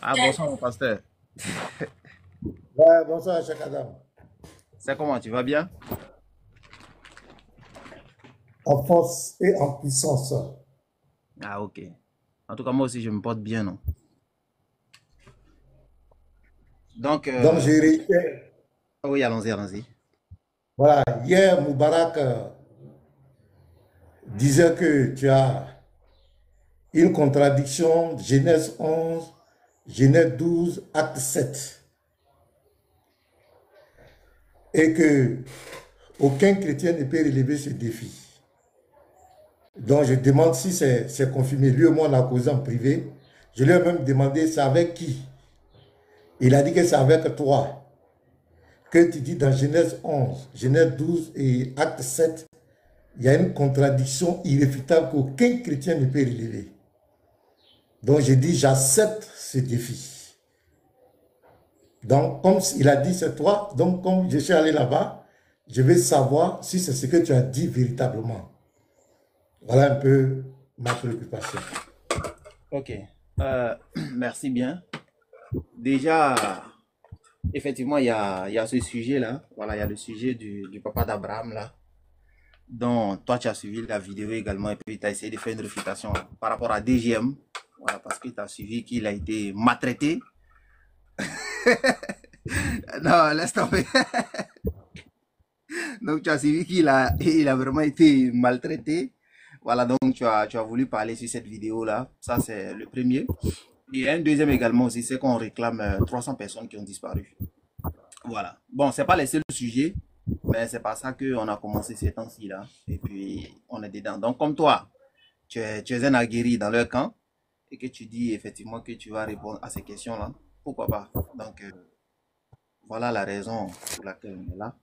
Ah, bonsoir, mon pasteur. Ouais, bonsoir, Cheikh Adam. C'est comment, tu vas bien? En force et en puissance. Ah, ok. En tout cas, moi aussi, je me porte bien, non? Donc, Donc, je réitère. oui, allons-y, allons-y. Voilà, hier, Moubarak disait que tu as une contradiction, Genèse 11, Genèse 12, acte 7, et que aucun chrétien ne peut relever ce défi. Donc, je demande si c'est confirmé. Lui et moi, on a causé en privé. Je lui ai même demandé c'est avec qui. Il a dit que c'est avec toi. Que tu dis dans Genèse 11, Genèse 12 et acte 7, il y a une contradiction irréfutable qu'aucun chrétien ne peut relever. Donc j'ai dit, j'accepte ce défi. Donc comme il a dit, c'est toi, donc comme je suis allé là-bas, je vais savoir si c'est ce que tu as dit véritablement. Voilà un peu ma préoccupation. Ok. Merci bien. Déjà, effectivement, il y a ce sujet-là. Voilà, il y a le sujet du papa d'Abraham, là, dont toi, tu as suivi la vidéo également, et puis tu as essayé de faire une réfutation par rapport à DGM. Voilà, parce que tu as suivi qu'il a été maltraité. Non, laisse tomber. Donc, tu as suivi il a vraiment été maltraité. Voilà, donc tu as voulu parler sur cette vidéo-là. Ça, c'est le premier. Et un deuxième également aussi, c'est qu'on réclame 300 personnes qui ont disparu. Voilà. Bon, c'est pas les seuls sujets, mais c'est pas ça qu'on a commencé ces temps-ci là. Et puis, on est dedans. Donc, comme toi, tu es un aguerri dans leur camp et que tu dis effectivement que tu vas répondre à ces questions-là, pourquoi pas? Donc, voilà la raison pour laquelle on est là.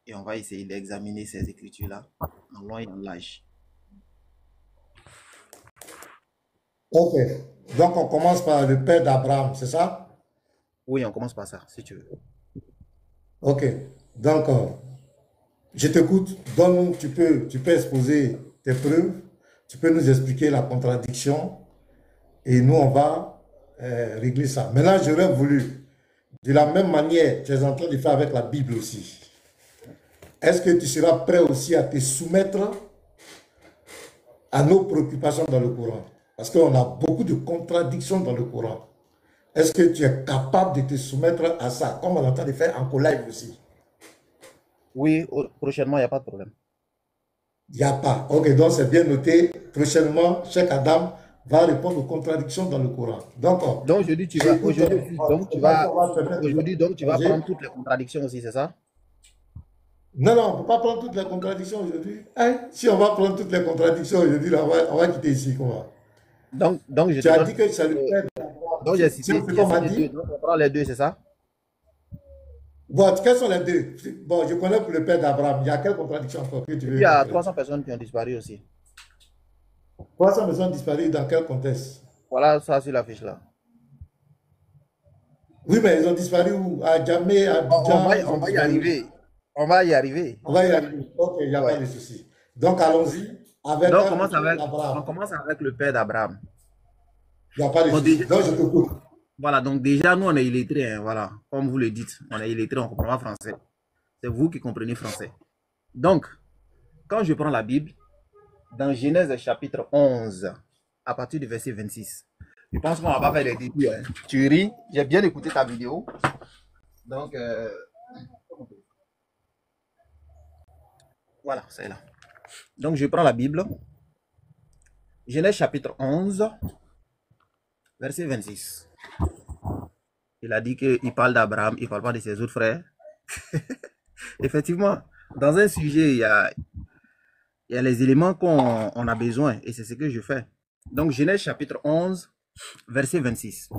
Et on va essayer d'examiner ces écritures-là en long et en large. Ok, donc on commence par le père d'Abraham, c'est ça? Oui, on commence par ça, si tu veux. Ok, donc je t'écoute, donne, tu peux exposer tes preuves, tu peux nous expliquer la contradiction et nous, on va régler ça. Maintenant, j'aurais voulu, de la même manière, tu es en train de faire avec la Bible aussi. Est-ce que tu seras prêt aussi à te soumettre à nos préoccupations dans le Coran? Parce qu'on a beaucoup de contradictions dans le Coran. Est-ce que tu es capable de te soumettre à ça, comme on est en train de faire en live aussi? Oui, prochainement, il n'y a pas de problème. Il n'y a pas. Ok, donc c'est bien noté. Prochainement, Cheikh Adam va répondre aux contradictions dans le Coran. Donc, Donc, je dis, j'écoute. aujourd'hui aussi, Je ne sais pas si on va permettre de aujourd'hui, donc, tu vas partager. prendre toutes les contradictions aussi, c'est ça? Non, non, on ne peut pas prendre toutes les contradictions aujourd'hui. Hein? Si on va prendre toutes les contradictions aujourd'hui, là, on va quitter ici. Comment? Donc, je Tu te as donne. dit que c'est le père. Donc, C'est ce j'ai qu'on m'a cité deux. dit. Donc, on prend les deux, c'est ça? Bon, quels sont les deux? Bon, je connais pour le père d'Abraham. Il y a quelle contradiction encore que tu Et puis, il veux y a montrer? 300 personnes qui ont disparu aussi. 300 personnes disparues dans quel contexte? Voilà ça sur l'affiche là. Oui, mais ils ont disparu où? À Djamé, à Abidjan, ils On ont va y disparu où? arriver. On va y arriver. On va y arriver. Ok, il n'y a pas Ouais. de souci. Donc, allons-y avec Donc, on Abraham. commence avec le père d'Abraham. Il n'y a pas de Bon, souci. déjà, Donc, je t'écoute. voilà, donc déjà, nous, on est illettrés, hein, voilà. Comme vous le dites, on est illettrés, on ne comprend pas français. C'est vous qui comprenez français. Donc, quand je prends la Bible, dans Genèse chapitre 11, à partir du verset 26, je pense qu'on va pas faire des débuts. Hein. Tu ris, j'ai bien écouté ta vidéo. Donc, voilà, c'est là. Donc, je prends la Bible. Genèse chapitre 11, verset 26. Il a dit qu'il parle d'Abraham, il ne parle pas de ses autres frères. Effectivement, dans un sujet, il y a les éléments qu'on a besoin et c'est ce que je fais. Donc, Genèse chapitre 11, verset 26.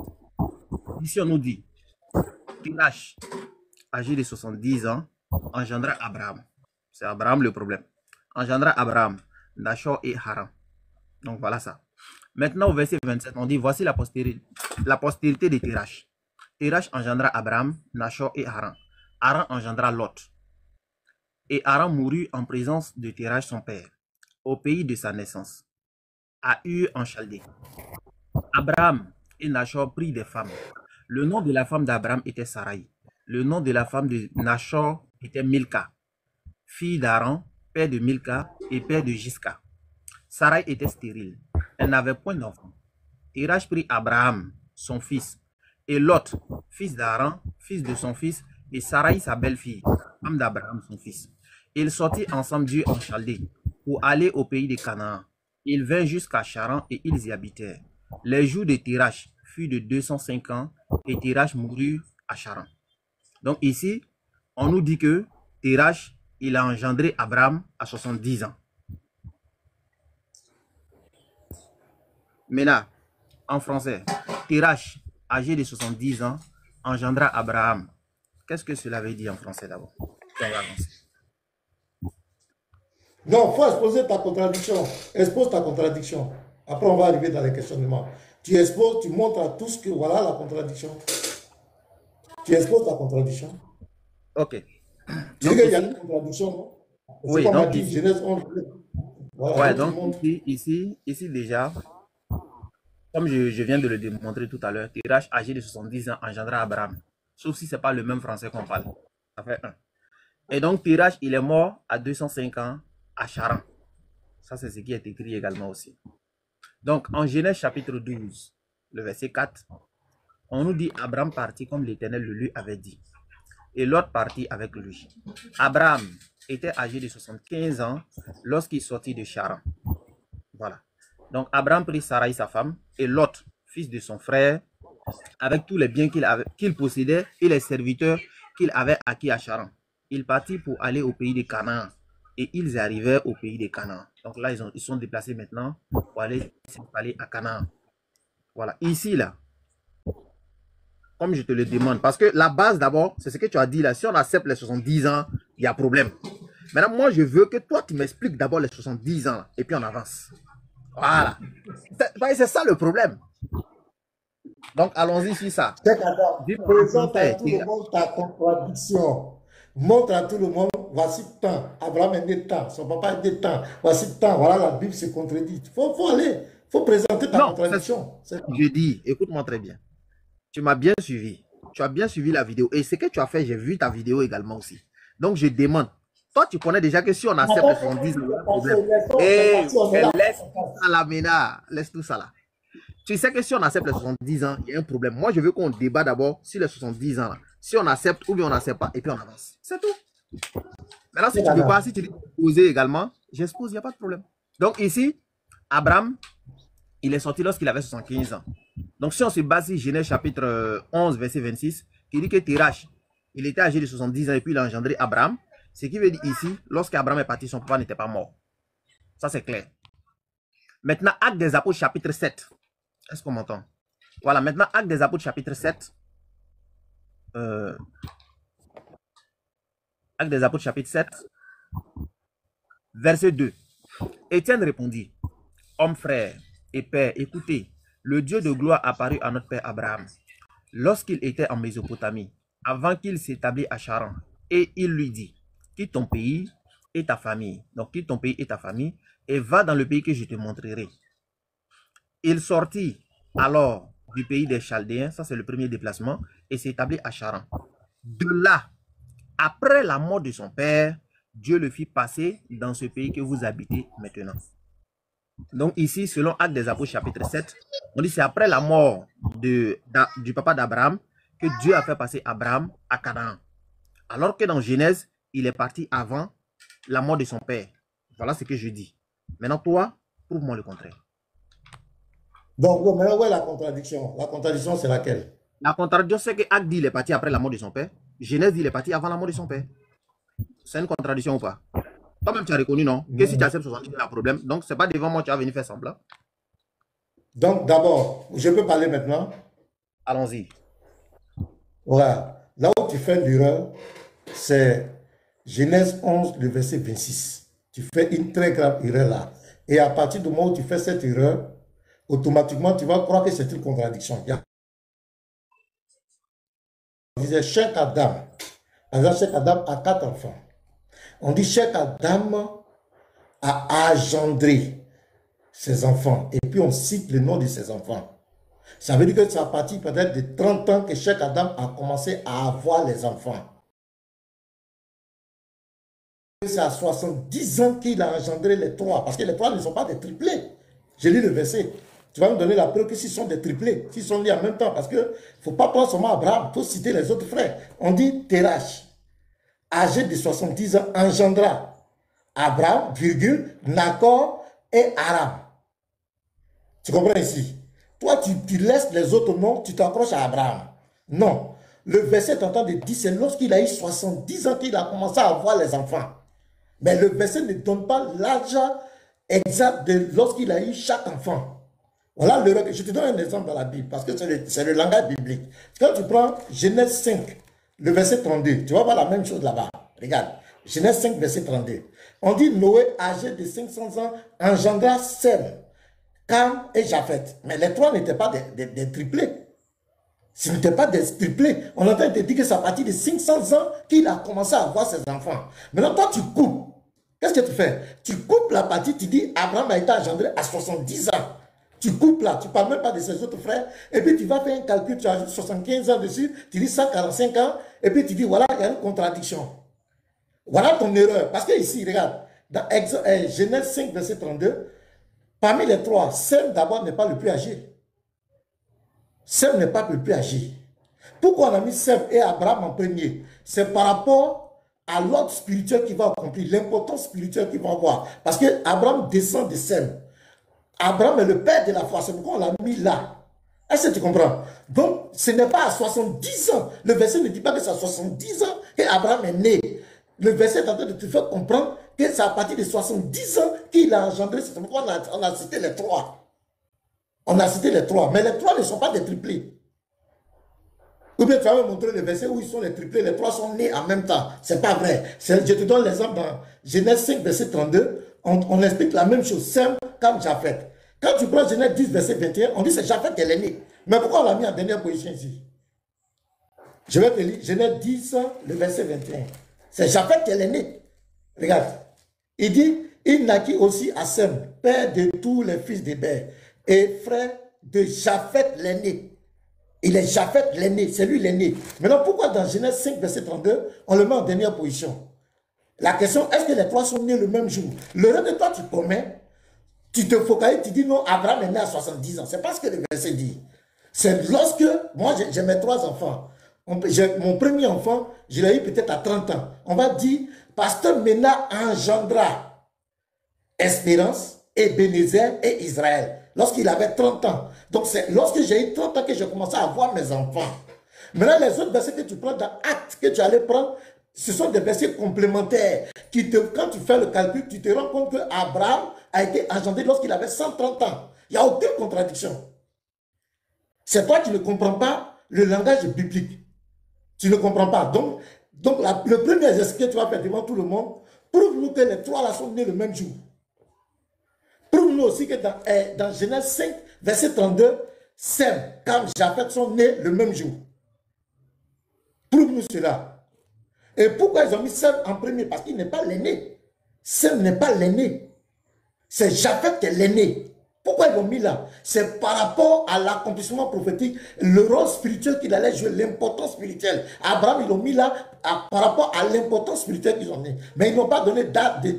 Ici, on nous dit, Tirache, âgé de 70 ans, engendra Abraham. C'est Abraham le problème. Engendra Abraham, Nachor et Haran. Donc, voilà ça. Maintenant, au verset 27, on dit, voici la postérité de Tirache. Tirache engendra Abraham, Nachor et Haran. Haran engendra Lot. Et Haran mourut en présence de Tirache son père, au pays de sa naissance, à Ur en Chaldée. Abraham et Nachor prit des femmes. Le nom de la femme d'Abraham était Sarai. Le nom de la femme de Nachor était Milka, fille d'Aaron, père de Milka et père de Jiska. Sarai était stérile. Elle n'avait point d'enfant. Terach prit Abraham, son fils, et Lot, fils d'Aaron, fils de son fils, et Sarai, sa belle-fille, femme d'Abraham, son fils. Ils sortirent ensemble Dieu en Chaldée pour aller au pays de Canaan. Ils vinrent jusqu'à Charan et ils y habitèrent. Les jours de Terach furent de 205 ans et Terach mourut à Charan. Donc ici, on nous dit que Terach, il a engendré Abraham à 70 ans. Mais là, en français, Terach, âgé de 70 ans, engendra Abraham. Qu'est-ce que cela veut dire en français d'abord? Non, il faut exposer ta contradiction. Expose ta contradiction. Après, on va arriver dans les questionnements. Tu exposes, tu montres à tous que voilà la contradiction. Tu exposes ta contradiction. Ok. Tu dis qu'il y a une contradiction, non? Oui, donc dit, ici, Genèse 11. Voilà, ouais, donc ici déjà, comme je viens de le démontrer tout à l'heure, Terach, âgé de 70 ans, engendra Abraham. Sauf si ce n'est pas le même français qu'on parle. Ça fait 1. Et donc, Terach, il est mort à 205 ans à Charan. Ça, c'est ce qui est écrit également aussi. Donc, en Genèse chapitre 12, le verset 4, on nous dit Abraham partit comme l'Éternel le lui avait dit. Et Lot partit avec lui. Abraham était âgé de 75 ans lorsqu'il sortit de Charan. Voilà. Donc, Abraham prit Sarai, sa femme, et Lot, fils de son frère, avec tous les biens qu'il possédait et les serviteurs qu'il avait acquis à Charan. Il partit pour aller au pays de Canaan. Et ils arrivèrent au pays de Canaan. Donc là, ils sont déplacés maintenant pour aller s'installer à Canaan. Voilà. Ici, là, comme je te le demande, parce que la base d'abord, c'est ce que tu as dit là. Si on accepte les 70 ans, il y a problème. Maintenant, moi, je veux que toi, tu m'expliques d'abord les 70 ans là, et puis on avance. Voilà. C'est ça le problème. Donc, allons-y sur ça. Présente à tout le monde ta contradiction. Montre à tout le monde, voici tant. Abraham est né tant, son papa est né tant. Voici tant. Voilà, la Bible se contredit. Il faut aller. Il faut présenter ta contradiction. Je dis, écoute-moi très bien. Tu m'as bien suivi. Tu as bien suivi la vidéo. Et ce que tu as fait, j'ai vu ta vidéo également aussi. Donc, je demande. Toi, tu connais déjà que si on accepte les 70, il y a un problème. Laisse tout ça là, Ménard. Laisse tout ça là. Tu sais que si on accepte les 70 ans, il y a un problème. Moi, je veux qu'on débat d'abord sur les 70 ans là. Si on accepte ou bien on n'accepte pas, et puis on avance. C'est tout. Maintenant, si tu ne veux pas, si tu veux poser également, j'expose, il n'y a pas de problème. Donc ici, Abraham, il est sorti lorsqu'il avait 75 ans. Donc si on se base sur Genèse chapitre 11, verset 26, qui dit que Terach, il était âgé de 70 ans et puis il a engendré Abraham. Ce qui veut dire ici, lorsqu'Abraham est parti, son papa n'était pas mort. Ça, c'est clair. Maintenant, Actes des Apôtres, chapitre 7. Est-ce qu'on m'entend? Voilà, maintenant, Actes des Apôtres, chapitre 7. Actes des Apôtres, chapitre 7. Verset 2. Étienne répondit, homme frère et père, écoutez, le Dieu de gloire apparut à notre père Abraham lorsqu'il était en Mésopotamie, avant qu'il s'établisse à Charan. Et il lui dit, quitte ton pays et ta famille. Donc, quitte ton pays et ta famille et va dans le pays que je te montrerai. Il sortit alors du pays des Chaldéens, ça c'est le premier déplacement, et s'établit à Charan. De là, après la mort de son père, Dieu le fit passer dans ce pays que vous habitez maintenant. Donc ici, selon Actes des Apôtres chapitre 7, on dit c'est après la mort du papa d'Abraham que Dieu a fait passer Abraham à Canaan. Alors que dans Genèse, il est parti avant la mort de son père. Voilà ce que je dis. Maintenant, toi, prouve-moi le contraire. Donc, maintenant, où est la contradiction? La contradiction, c'est laquelle? La contradiction, c'est que Acte dit il est parti après la mort de son père. Genèse dit il est parti avant la mort de son père. C'est une contradiction ou pas? Toi-même, tu as reconnu, non? Que si tu acceptes 70, il y a un problème. Donc, ce n'est pas devant moi que tu vas venir faire semblant. Donc, d'abord, je peux parler maintenant? Allons-y. Voilà. Là où tu fais l'erreur, c'est Genèse 11, le verset 26. Tu fais une très grave erreur là. Et à partir du moment où tu fais cette erreur, automatiquement, tu vas croire que c'est une contradiction. On disait, chaque Adam, chaque Adam a 4 enfants. On dit, chaque Adam a engendré ses enfants. Et puis, on cite le nom de ses enfants. Ça veut dire que ça a parti peut-être de 30 ans que Cheikh Adam a commencé à avoir les enfants. C'est à 70 ans qu'il a engendré les trois, parce que les trois ne sont pas des triplés. J'ai lu le verset. Tu vas me donner la preuve que s'ils sont des triplés, s'ils sont liés en même temps, parce qu'il ne faut pas prendre seulement Abraham, il faut citer les autres frères. On dit Terach, âgé de 70 ans, engendra Abraham, virgule, Nacor et Aram. Tu comprends ici? Toi, tu laisses les autres noms, tu t'accroches à Abraham. Non. Le verset est en train de dire, c'est lorsqu'il a eu 70 ans qu'il a commencé à avoir les enfants. Mais le verset ne donne pas l'âge exact de lorsqu'il a eu chaque enfant. Voilà, je te donne un exemple dans la Bible, parce que c'est le langage biblique. Quand tu prends Genèse 5, le verset 32, tu vas voir la même chose là-bas. Regarde, Genèse 5, verset 32. On dit Noé, âgé de 500 ans, engendra Sem, Cam et Japheth. Mais les trois n'étaient pas des triplés. Ce n'était pas des triplés. On est en train de dire que c'est à partir de 500 ans qu'il a commencé à avoir ses enfants. Maintenant, toi, tu coupes. Qu'est-ce que tu fais? Tu coupes la partie, tu dis Abraham a été engendré à 70 ans. Tu coupes là, tu ne parles même pas de ses autres frères. Et puis tu vas faire un calcul, tu ajoutes 75 ans dessus, tu dis 145 ans, et puis tu dis voilà, il y a une contradiction. Voilà ton erreur. Parce que ici, regarde, dans Genèse 5, verset 32, parmi les trois, Sem d'abord n'est pas le plus âgé. Sem n'est pas le plus âgé. Pourquoi on a mis Sem et Abraham en premier? C'est par rapport à l'ordre spirituel qu'il va accomplir, l'importance spirituelle qu'il va avoir. Parce que Abraham descend de Sem. Abraham est le père de la foi, c'est pourquoi on l'a mis là. Est-ce que tu comprends? Donc, ce n'est pas à 70 ans. Le verset ne dit pas que c'est à 70 ans qu'Abraham est né. Le verset est en train de te faire comprendre que c'est à partir de 70 ans qu'il a engendré. C'est pourquoi on a cité les trois. On a cité les trois. Mais les trois ne sont pas des triplés. Ou bien tu vas me montrer le verset où ils sont les triplés, les trois sont nés en même temps. Ce n'est pas vrai. Je te donne l'exemple dans Genèse 5, verset 32. On explique la même chose, Sem comme Japheth. Quand tu prends Genèse 10, verset 21, on dit que c'est Japheth qui est l'aîné. Mais pourquoi on l'a mis en dernière position ici? Je vais te lire Genèse 10, le verset 21. C'est Japheth qui est l'aîné. Regarde. Il dit, il naquit aussi à Sem, père de tous les fils d'Héber, et frère de Japheth l'aîné. Il est Japheth l'aîné, c'est lui l'aîné. Maintenant, pourquoi dans Genèse 5, verset 32, on le met en dernière position? La question, est-ce que les trois sont nés le même jour? Le reste de toi, tu commets, tu te focalises, tu dis non, Abraham est né à 70 ans. C'est pas ce que le verset dit. C'est lorsque, moi j'ai mes trois enfants. Mon premier enfant, je l'ai eu peut-être à 30 ans. On va dire, pasteur Mena engendra Espérance, Ebenezer et Israël. Lorsqu'il avait 30 ans. Donc c'est lorsque j'ai eu 30 ans que j'ai commencé à avoir mes enfants. Maintenant, les autres versets que tu prends dans Actes, que tu allais prendre, ce sont des versets complémentaires. Quand tu fais le calcul, tu te rends compte que Abraham a été engendré lorsqu'il avait 130 ans. Il n'y a aucune contradiction. C'est toi qui ne comprends pas le langage biblique. Tu ne comprends pas. Donc le premier exercice que tu vas faire devant tout le monde, prouve-nous que les trois là sont nés le même jour. Prouve-nous aussi que dans Genèse 5, verset 32, Sem, Cam, Japheth sont nés le même jour. Prouve-nous cela. Et pourquoi ils ont mis Sem en premier? Parce qu'il n'est pas l'aîné. Sem n'est pas l'aîné. C'est Japheth qui est l'aîné. Pourquoi ils l'ont mis là? C'est par rapport à l'accomplissement prophétique, le rôle spirituel qu'il allait jouer, l'importance spirituelle. Abraham, ils l'ont mis là par rapport à l'importance spirituelle qu'ils ont mis. Mais ils n'ont pas donné de date de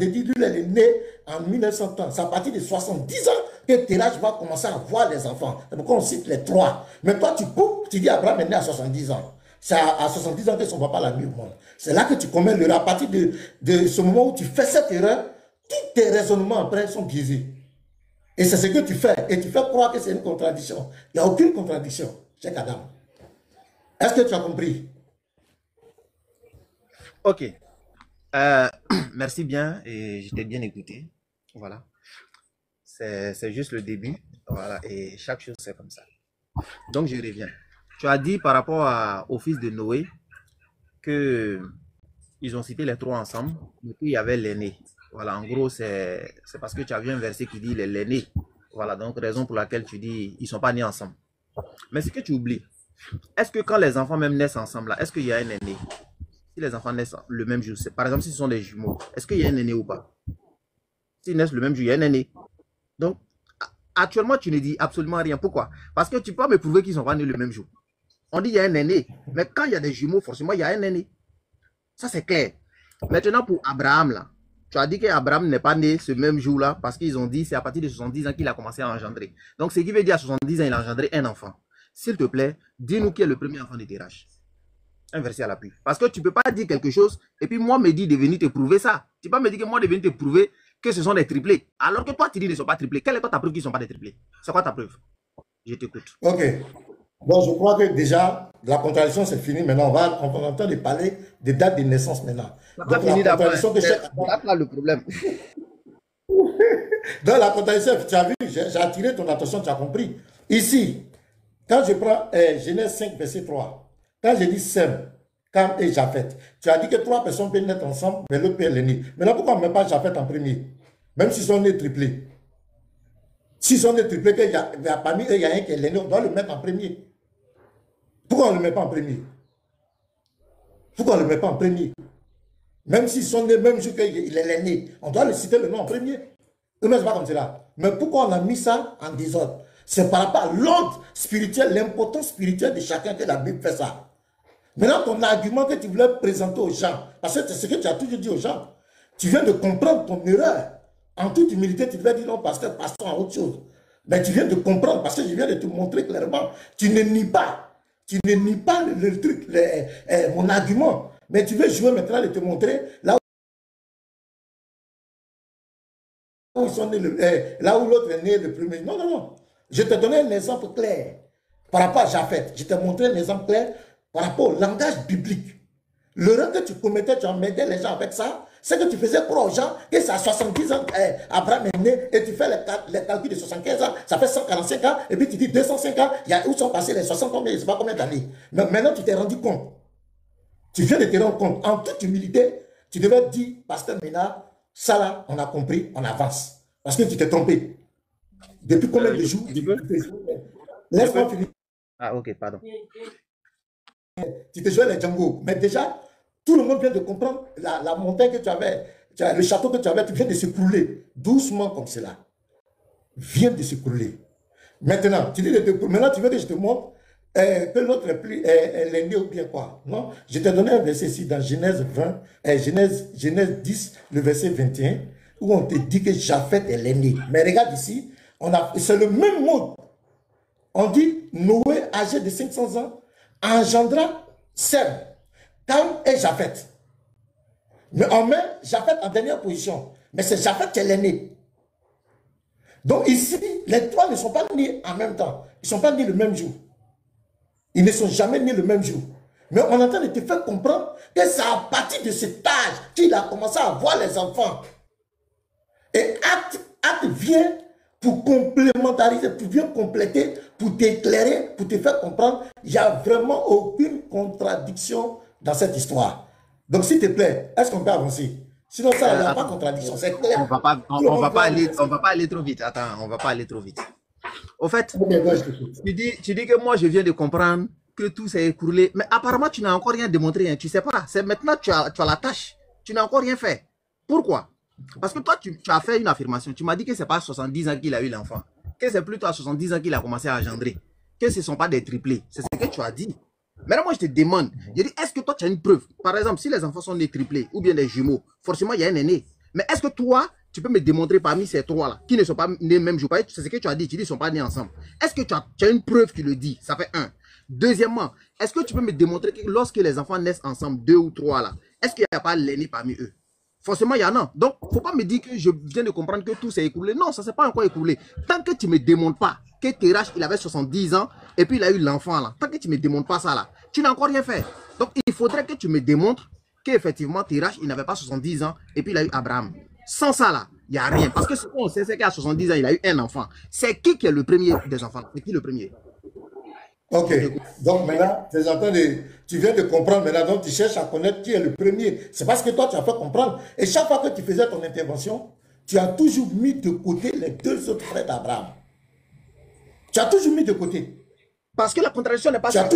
dire qu'il est né en 1900 ans. C'est à partir de 70 ans que Terach va commencer à voir les enfants. C'est pourquoi on cite les trois. Mais toi, tu coupes, tu dis Abraham est né à 70 ans. C'est à 70 ans que son papa l'a mis au monde. C'est là que tu commets l'erreur. À partir de ce moment où tu fais cette erreur, tous tes raisonnements après sont biaisés. Et c'est ce que tu fais. Et tu fais croire que c'est une contradiction. Il n'y a aucune contradiction, Cheikh Adam. Est-ce que tu as compris? Ok. Merci bien et je t'ai bien écouté. Voilà. C'est juste le début. Voilà. Et chaque chose, c'est comme ça. Donc, je reviens. Tu as dit par rapport au fils de Noé que ils ont cité les trois ensemble, mais qu'il y avait l'aîné. Voilà, en gros, c'est parce que tu as vu un verset qui dit il est l'aîné. Voilà, donc raison pour laquelle tu dis ils ne sont pas nés ensemble. Mais ce que tu oublies, est-ce que quand les enfants même naissent ensemble, est-ce qu'il y a un aîné? Si les enfants naissent le même jour, par exemple, si ce sont des jumeaux, est-ce qu'il y a un aîné ou pas? S'ils naissent le même jour, il y a un aîné. Donc, Actuellement, tu ne dis absolument rien. Pourquoi? Parce que tu peux me prouver qu'ils ne sont pas nés le même jour. On dit qu'il y a un aîné. Mais quand il y a des jumeaux, forcément, il y a un aîné. Ça, c'est clair. Maintenant, pour Abraham, là, tu as dit qu'Abraham n'est pas né ce même jour-là parce qu'ils ont dit c'est à partir de 70 ans qu'il a commencé à engendrer. Donc, ce qui veut dire à 70 ans, il a engendré un enfant. S'il te plaît, dis-nous qui est le premier enfant de Terach. Un verset à l'appui. Parce que tu ne peux pas dire quelque chose et puis moi me dire de venir te prouver ça. Tu ne peux pas me dire que moi de venir te prouver que ce sont des triplés. Alors que toi, tu dis qu'ils ne sont pas triplés. Quelle est ta preuve qu'ils ne sont pas des triplés? C'est quoi ta preuve? Je t'écoute. Ok. Bon, je crois que déjà, la contradiction, c'est fini. Maintenant, on va entendre parler des dates de naissance maintenant. Donc, la contradiction que c'est là le problème. Dans la contradiction, tu as vu, j'ai attiré ton attention, tu as compris. Ici, quand je prends Genèse 5, verset 3, quand je dis Sem, Cam et Japhet, tu as dit que 3 personnes peuvent naître ensemble, mais l'autre peut être l'aîné. Maintenant, pourquoi on ne met pas Japhet en premier? Même s'ils sont nés triplés. S'ils sont nés triplés, parmi eux, il y a un qui est l'aîné, on doit le mettre en premier. Pourquoi on ne le met pas en premier? Pourquoi on ne le met pas en premier? Même s'ils sont nés, même jour qu'il est l'aîné, on doit le citer le nom en premier. Eux, mais ce n'est pas comme cela. Mais pourquoi on a mis ça en désordre? C'est par rapport à l'ordre spirituel, l'importance spirituelle de chacun que la Bible fait ça. Maintenant, ton argument que tu voulais présenter aux gens, parce que c'est ce que tu as toujours dit aux gens, tu viens de comprendre ton erreur. En toute humilité, tu devais dire non, pasteur, passons à autre chose. Mais tu viens de comprendre, parce que je viens de te montrer clairement, tu ne nies pas. Tu ne nies pas le truc, mon argument. Mais tu veux jouer maintenant et te montrer là où ils sont nés, là où l'autre est né le premier. Non, non, non. Je te donnais un exemple clair par rapport à Japhet. Je t'ai montré un exemple clair par rapport au langage biblique. L'erreur que tu commettais, tu emmerdais les gens avec ça, c'est que tu faisais croire aux gens que c'est à 70 ans, Abraham est né, et tu fais les calculs de 75 ans, ça fait 145 ans, et puis tu dis 205 ans, où sont passés les 60 ans, mais je ne sais pas combien d'années. Mais maintenant, tu t'es rendu compte. Tu viens de te rendre compte. En toute humilité, tu devais dire, pasteur Ménard, ça là, on a compris, on avance. Parce que tu t'es trompé. Depuis combien de jours? Laisse-moi finir. Ah, ok, pardon. Tu te jouais les Django. Mais déjà, tout le monde vient de comprendre la montagne que tu avais, le château que tu avais, tu viens de s'écrouler. Doucement comme cela. Vient de s'écrouler. Maintenant, tu veux que je te montre que l'autre est l'aîné ou bien quoi? Non? Je t'ai donné un verset ici dans Genèse 20, Genèse 10, le verset 21, où on te dit que Japhet est l'aîné. Mais regarde ici, c'est le même mot. On dit Noé, âgé de 500 ans, engendra Sem, Cam et Japhet. Mais on met Japhet en dernière position. Mais c'est Japhet qui est l'aîné. Donc ici, les trois ne sont pas nés en même temps. Ils ne sont pas nés le même jour. Ils ne sont jamais nés le même jour. Mais on est en train de te faire comprendre que c'est à partir de cet âge qu'il a commencé à voir les enfants. Et acte vient pour complémentariser, pour bien compléter, pour t'éclairer, pour te faire comprendre. Il n'y a vraiment aucune contradiction dans cette histoire. Donc s'il te plaît, est-ce qu'on peut avancer? Sinon, ça, il n'y a pas de contradiction, c'est clair. On va pas aller trop vite. Attends, on va pas aller trop vite. Au fait, tu dis que moi, je viens de comprendre que tout s'est écoulé. Mais apparemment, tu n'as encore rien démontré. Hein. Tu ne sais pas. C'est maintenant que tu as la tâche. Tu n'as encore rien fait. Pourquoi? Parce que toi, tu as fait une affirmation. Tu m'as dit que ce n'est pas à 70 ans qu'il a eu l'enfant. Que c'est plutôt à 70 ans qu'il a commencé à engendrer. Que ce ne sont pas des triplés. C'est ce que tu as dit. Maintenant, moi, je te demande. Je dis, est-ce que toi, tu as une preuve? Par exemple, si les enfants sont des triplés ou bien des jumeaux, forcément, il y a un aîné. Mais est-ce que toi, tu peux me démontrer parmi ces trois-là, qui ne sont pas nés le même jour? C'est ce que tu as dit. Tu dis qu'ils ne sont pas nés ensemble. Est-ce que tu as une preuve qui le dit? Ça fait un. Deuxièmement, est-ce que tu peux me démontrer que lorsque les enfants naissent ensemble, deux ou trois là, est-ce qu'il n'y a pas l'aîné parmi eux? Forcément, il y en a. Donc, il ne faut pas me dire que je viens de comprendre que tout s'est écoulé. Non, ça ne s'est pas encore écoulé. Tant que tu ne me démontres pas que Terach, il avait 70 ans et puis il a eu l'enfant là. Tant que tu ne me démontres pas ça là, tu n'as encore rien fait. Donc, il faudrait que tu me démontres qu'effectivement, Terach, il n'avait pas 70 ans et puis il a eu Abraham. Sans ça là, il n'y a rien. Parce que ce qu'on sait, c'est qu'à 70 ans, il a eu un enfant. C'est qui est le premier des enfants? C'est qui le premier? Ok. Donc maintenant, tu viens de comprendre maintenant, donc tu cherches à connaître qui est le premier. C'est parce que toi, tu as fait comprendre. Et chaque fois que tu faisais ton intervention, tu as toujours mis de côté les deux autres frères d'Abraham. Tu as toujours mis de côté. Parce que la contradiction n'est pas ça.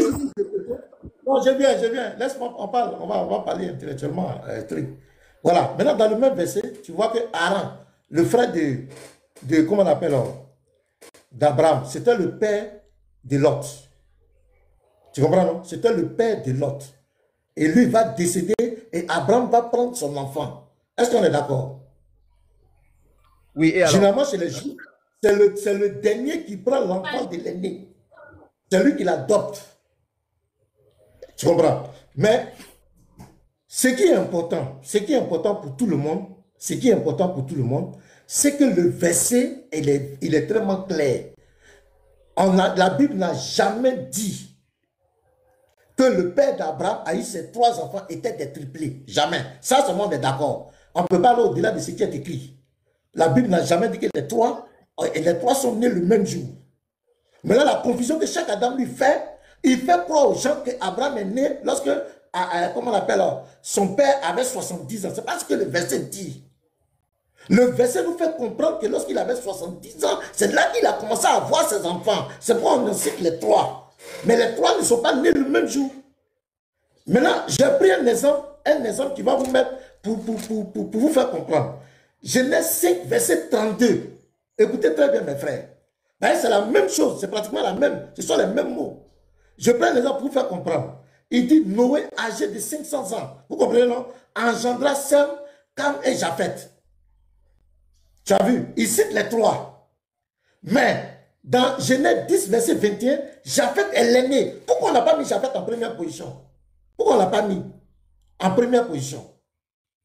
Non, je viens. Laisse-moi, on va parler intellectuellement. Voilà. Maintenant, dans le même verset, tu vois que Aaron, le frère de comment on appelle, d'Abraham, c'était le père de Lot. Tu comprends, non? C'était le père de Lot. Et lui va décéder et Abraham va prendre son enfant. Est-ce qu'on est d'accord? Oui, et alors? Généralement, chez les Juifs, c'est le dernier qui prend l'enfant de l'aîné. C'est lui qui l'adopte. Tu comprends? Mais ce qui est important pour tout le monde, c'est que le verset, il est vraiment clair. La Bible n'a jamais dit que le père d'Abraham a eu ses 3 enfants étaient des triplés. Jamais. Ça, tout le monde est d'accord. On ne peut pas aller au-delà de ce qui est écrit. La Bible n'a jamais dit que les trois sont nés le même jour. Mais là, la confusion que chaque Adam lui fait, il fait croire aux gens qu'Abraham est né lorsque, comment on appelle, son père avait 70 ans. C'est pas ce que le verset dit. Le verset nous fait comprendre que lorsqu'il avait 70 ans, c'est là qu'il a commencé à avoir ses enfants. C'est pourquoi on cite les 3. Mais les 3 ne sont pas nés le même jour. Maintenant, j'ai pris un exemple qui va vous mettre pour vous faire comprendre. Genèse 5, verset 32. Écoutez très bien, mes frères. C'est la même chose, c'est pratiquement la même. Ce sont les mêmes mots. Je prends un exemple pour vous faire comprendre. Il dit Noé, âgé de 500 ans. Vous comprenez, non? Engendra Sem, Cam et Japheth. Tu as vu? Il cite les 3. Mais dans Genèse 10, verset 21, Japheth est l'aîné. Pourquoi on n'a pas mis Japheth en première position? Pourquoi on ne l'a pas mis en première position?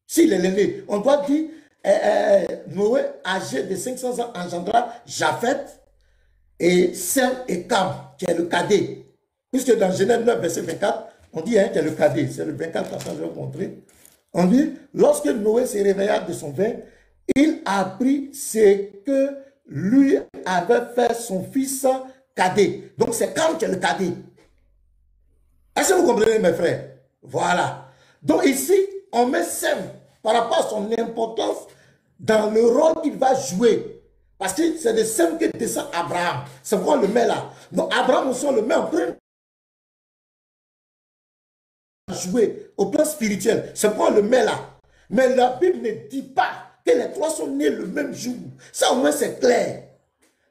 S'il est l'aîné, on doit dire Noé, âgé de 500 ans, engendra Japheth et Sem et Cam, qui est le cadet. Puisque dans Genèse 9, verset 24, on dit qu'il est le cadet. C'est le 24, je vais vous montrer. On dit, lorsque Noé se réveilla de son vin, il apprit ce que lui avait fait son fils cadet. Donc c'est Cam qui est le cadet. Est-ce que vous comprenez, mes frères? Voilà. Donc ici, on met Sem par rapport à son importance dans le rôle qu'il va jouer. Parce que c'est de Sem que descend Abraham. C'est pourquoi on le met là. Donc Abraham aussi, on le met en premier. Jouer au plan spirituel. C'est pourquoi on le met là. Mais la Bible ne dit pas que les 3 sont nés le même jour. Ça au moins c'est clair.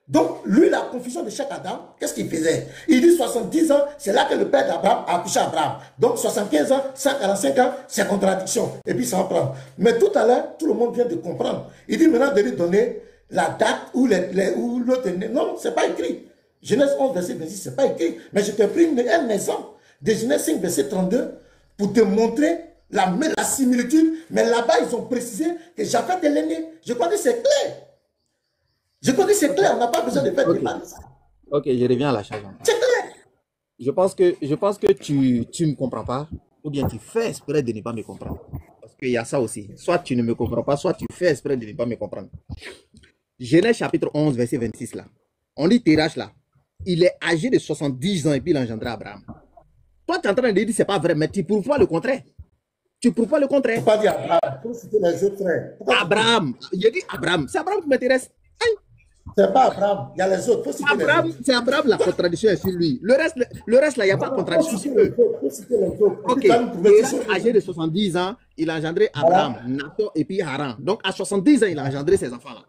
Donc, lui, la confusion de chaque Adam, qu'est-ce qu'il faisait? Il dit 70 ans, c'est là que le père d'Abraham a accouché Abraham. Donc, 75 ans, 145 ans, c'est contradiction. Et puis, ça en prend. Mais tout à l'heure, tout le monde vient de comprendre. Il dit maintenant de lui donner la date où l'autre est né. Non, ce n'est pas écrit. Genèse 11, verset 26, ce n'est pas écrit. Mais je t'ai pris un exemple de Genèse 5, verset 32 pour te montrer la similitude. Mais là-bas, ils ont précisé que Japheth est l'aîné. Je crois que c'est clair. Je crois que c'est clair, on n'a pas besoin de faire des débat. Ok, je reviens à la charge. C'est clair. Je pense que tu ne me comprends pas, ou bien tu fais exprès de ne pas me comprendre. Parce qu'il y a ça aussi. Soit tu ne me comprends pas, soit tu fais exprès de ne pas me comprendre. Genèse chapitre 11, verset 26 là. On dit Térach là. Il est âgé de 70 ans et puis il engendra Abraham. Toi, tu es en train de dire que ce n'est pas vrai, mais tu ne prouves pas le contraire. Tu ne prouves pas le contraire. Il ne faut pas dire Abraham. Pour citer les autres frères. Abraham. Il a dit Abraham. C'est Abraham qui m'intéresse. C'est pas Abraham, il y a les autres. C'est Abraham, la contradiction est sur lui. Le reste là, il n'y a pas de contradiction. Ok, âgé de 70 ans, il a engendré Abraham, Nato et puis Haran. Donc à 70 ans, il a engendré ses enfants-là.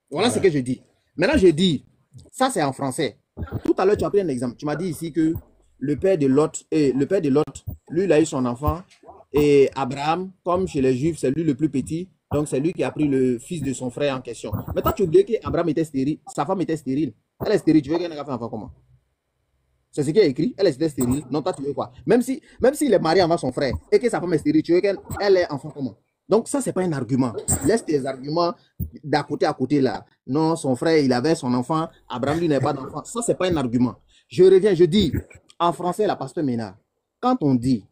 Voilà ce que je dis. Maintenant, je dis, ça c'est en français. Tout à l'heure, tu as pris un exemple. Tu m'as dit ici que le père de Lot, lui, il a eu son enfant. Et Abraham, comme chez les Juifs, c'est lui le plus petit. Donc, c'est lui qui a pris le fils de son frère en question. Mais toi, tu oublies qu'Abraham était stérile. Sa femme était stérile. Elle est stérile. Tu veux qu'elle ait fait un enfant comment? C'est ce qui est écrit. Elle était stérile. Non, toi, tu veux quoi? Même s'il est marié avant son frère et que sa femme est stérile, tu veux qu'elle ait enfant comment? Donc, ça, ce n'est pas un argument. Laisse tes arguments d'à côté à côté là. Non, son frère, il avait son enfant. Abraham, lui, n'avait pas d'enfant. Ça, ce n'est pas un argument. Je reviens, je dis, en français, la pasteur Ménard, quand on dit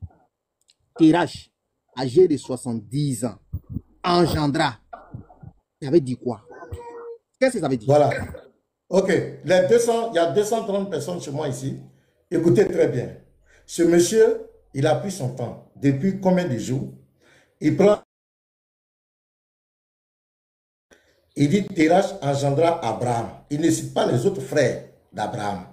Térach, âgé de 70 ans, engendra. Ça veut dire quoi? Qu'est-ce que ça veut dire? Voilà. Ok. Il y a 230 personnes chez moi ici. Écoutez très bien. Ce monsieur, il a pris son temps. Depuis combien de jours? Il prend. Il dit Térach engendra Abraham. Il ne cite pas les autres frères d'Abraham.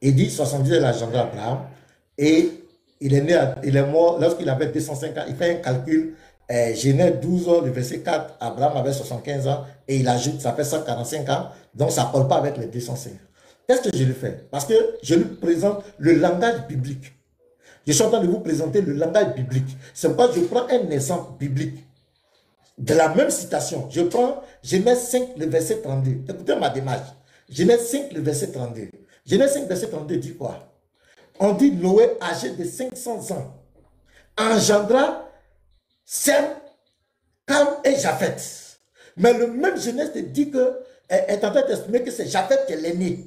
Il dit 70 ans, il engendra Abraham. Et il est mort lorsqu'il avait 205 ans. Il fait un calcul. Genèse 12, le verset 4, Abraham avait 75 ans et il ajoute, ça fait 145 ans, donc ça ne colle pas avec les 205. Qu'est-ce que je lui fais? Parce que je lui présente le langage biblique. Je suis en train de vous présenter le langage biblique. C'est pourquoi je prends un exemple biblique. De la même citation, je prends Genèse 5, le verset 32. Écoutez ma démarche. Genèse 5, le verset 32. Genèse 5, verset 32 dit quoi? On dit Noé, âgé de 500 ans, engendra Sem, Cam et Japheth. Mais le même Genèse te dit que, est en train d'exprimer que c'est Japheth qui est l'aîné.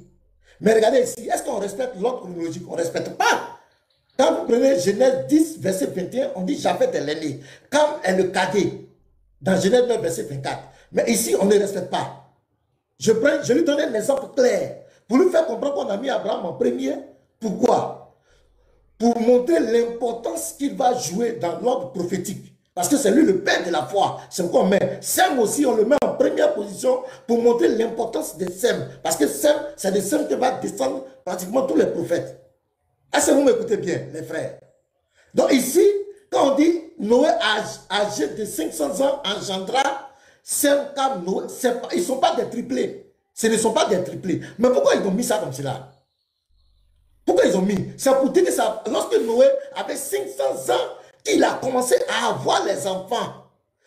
Mais regardez ici, est-ce qu'on respecte l'ordre chronologique? On ne respecte pas. Quand vous prenez Genèse 10, verset 21, on dit Japheth est l'aîné. Cam est le cadet. Dans Genèse 9, verset 24. Mais ici, on ne respecte pas. Je lui donne un exemple clair. Pour lui faire comprendre qu'on a mis Abraham en premier. Pourquoi? Pour montrer l'importance qu'il va jouer dans l'ordre prophétique. Parce que c'est lui le père de la foi. C'est pourquoi on met Sem aussi, on le met en première position pour montrer l'importance de Sem. Parce que Sem, c'est de Sem que va descendre pratiquement tous les prophètes. Est-ce que vous m'écoutez bien, les frères? Donc ici, quand on dit Noé âgé de 500 ans engendra Sem, Cam, Noé, ils ne sont pas des triplés. Ce ne sont pas des triplés. Mais pourquoi ils ont mis ça comme cela? Pourquoi ils ont mis? C'est pour dire que ça, lorsque Noé avait 500 ans, il a commencé à avoir les enfants.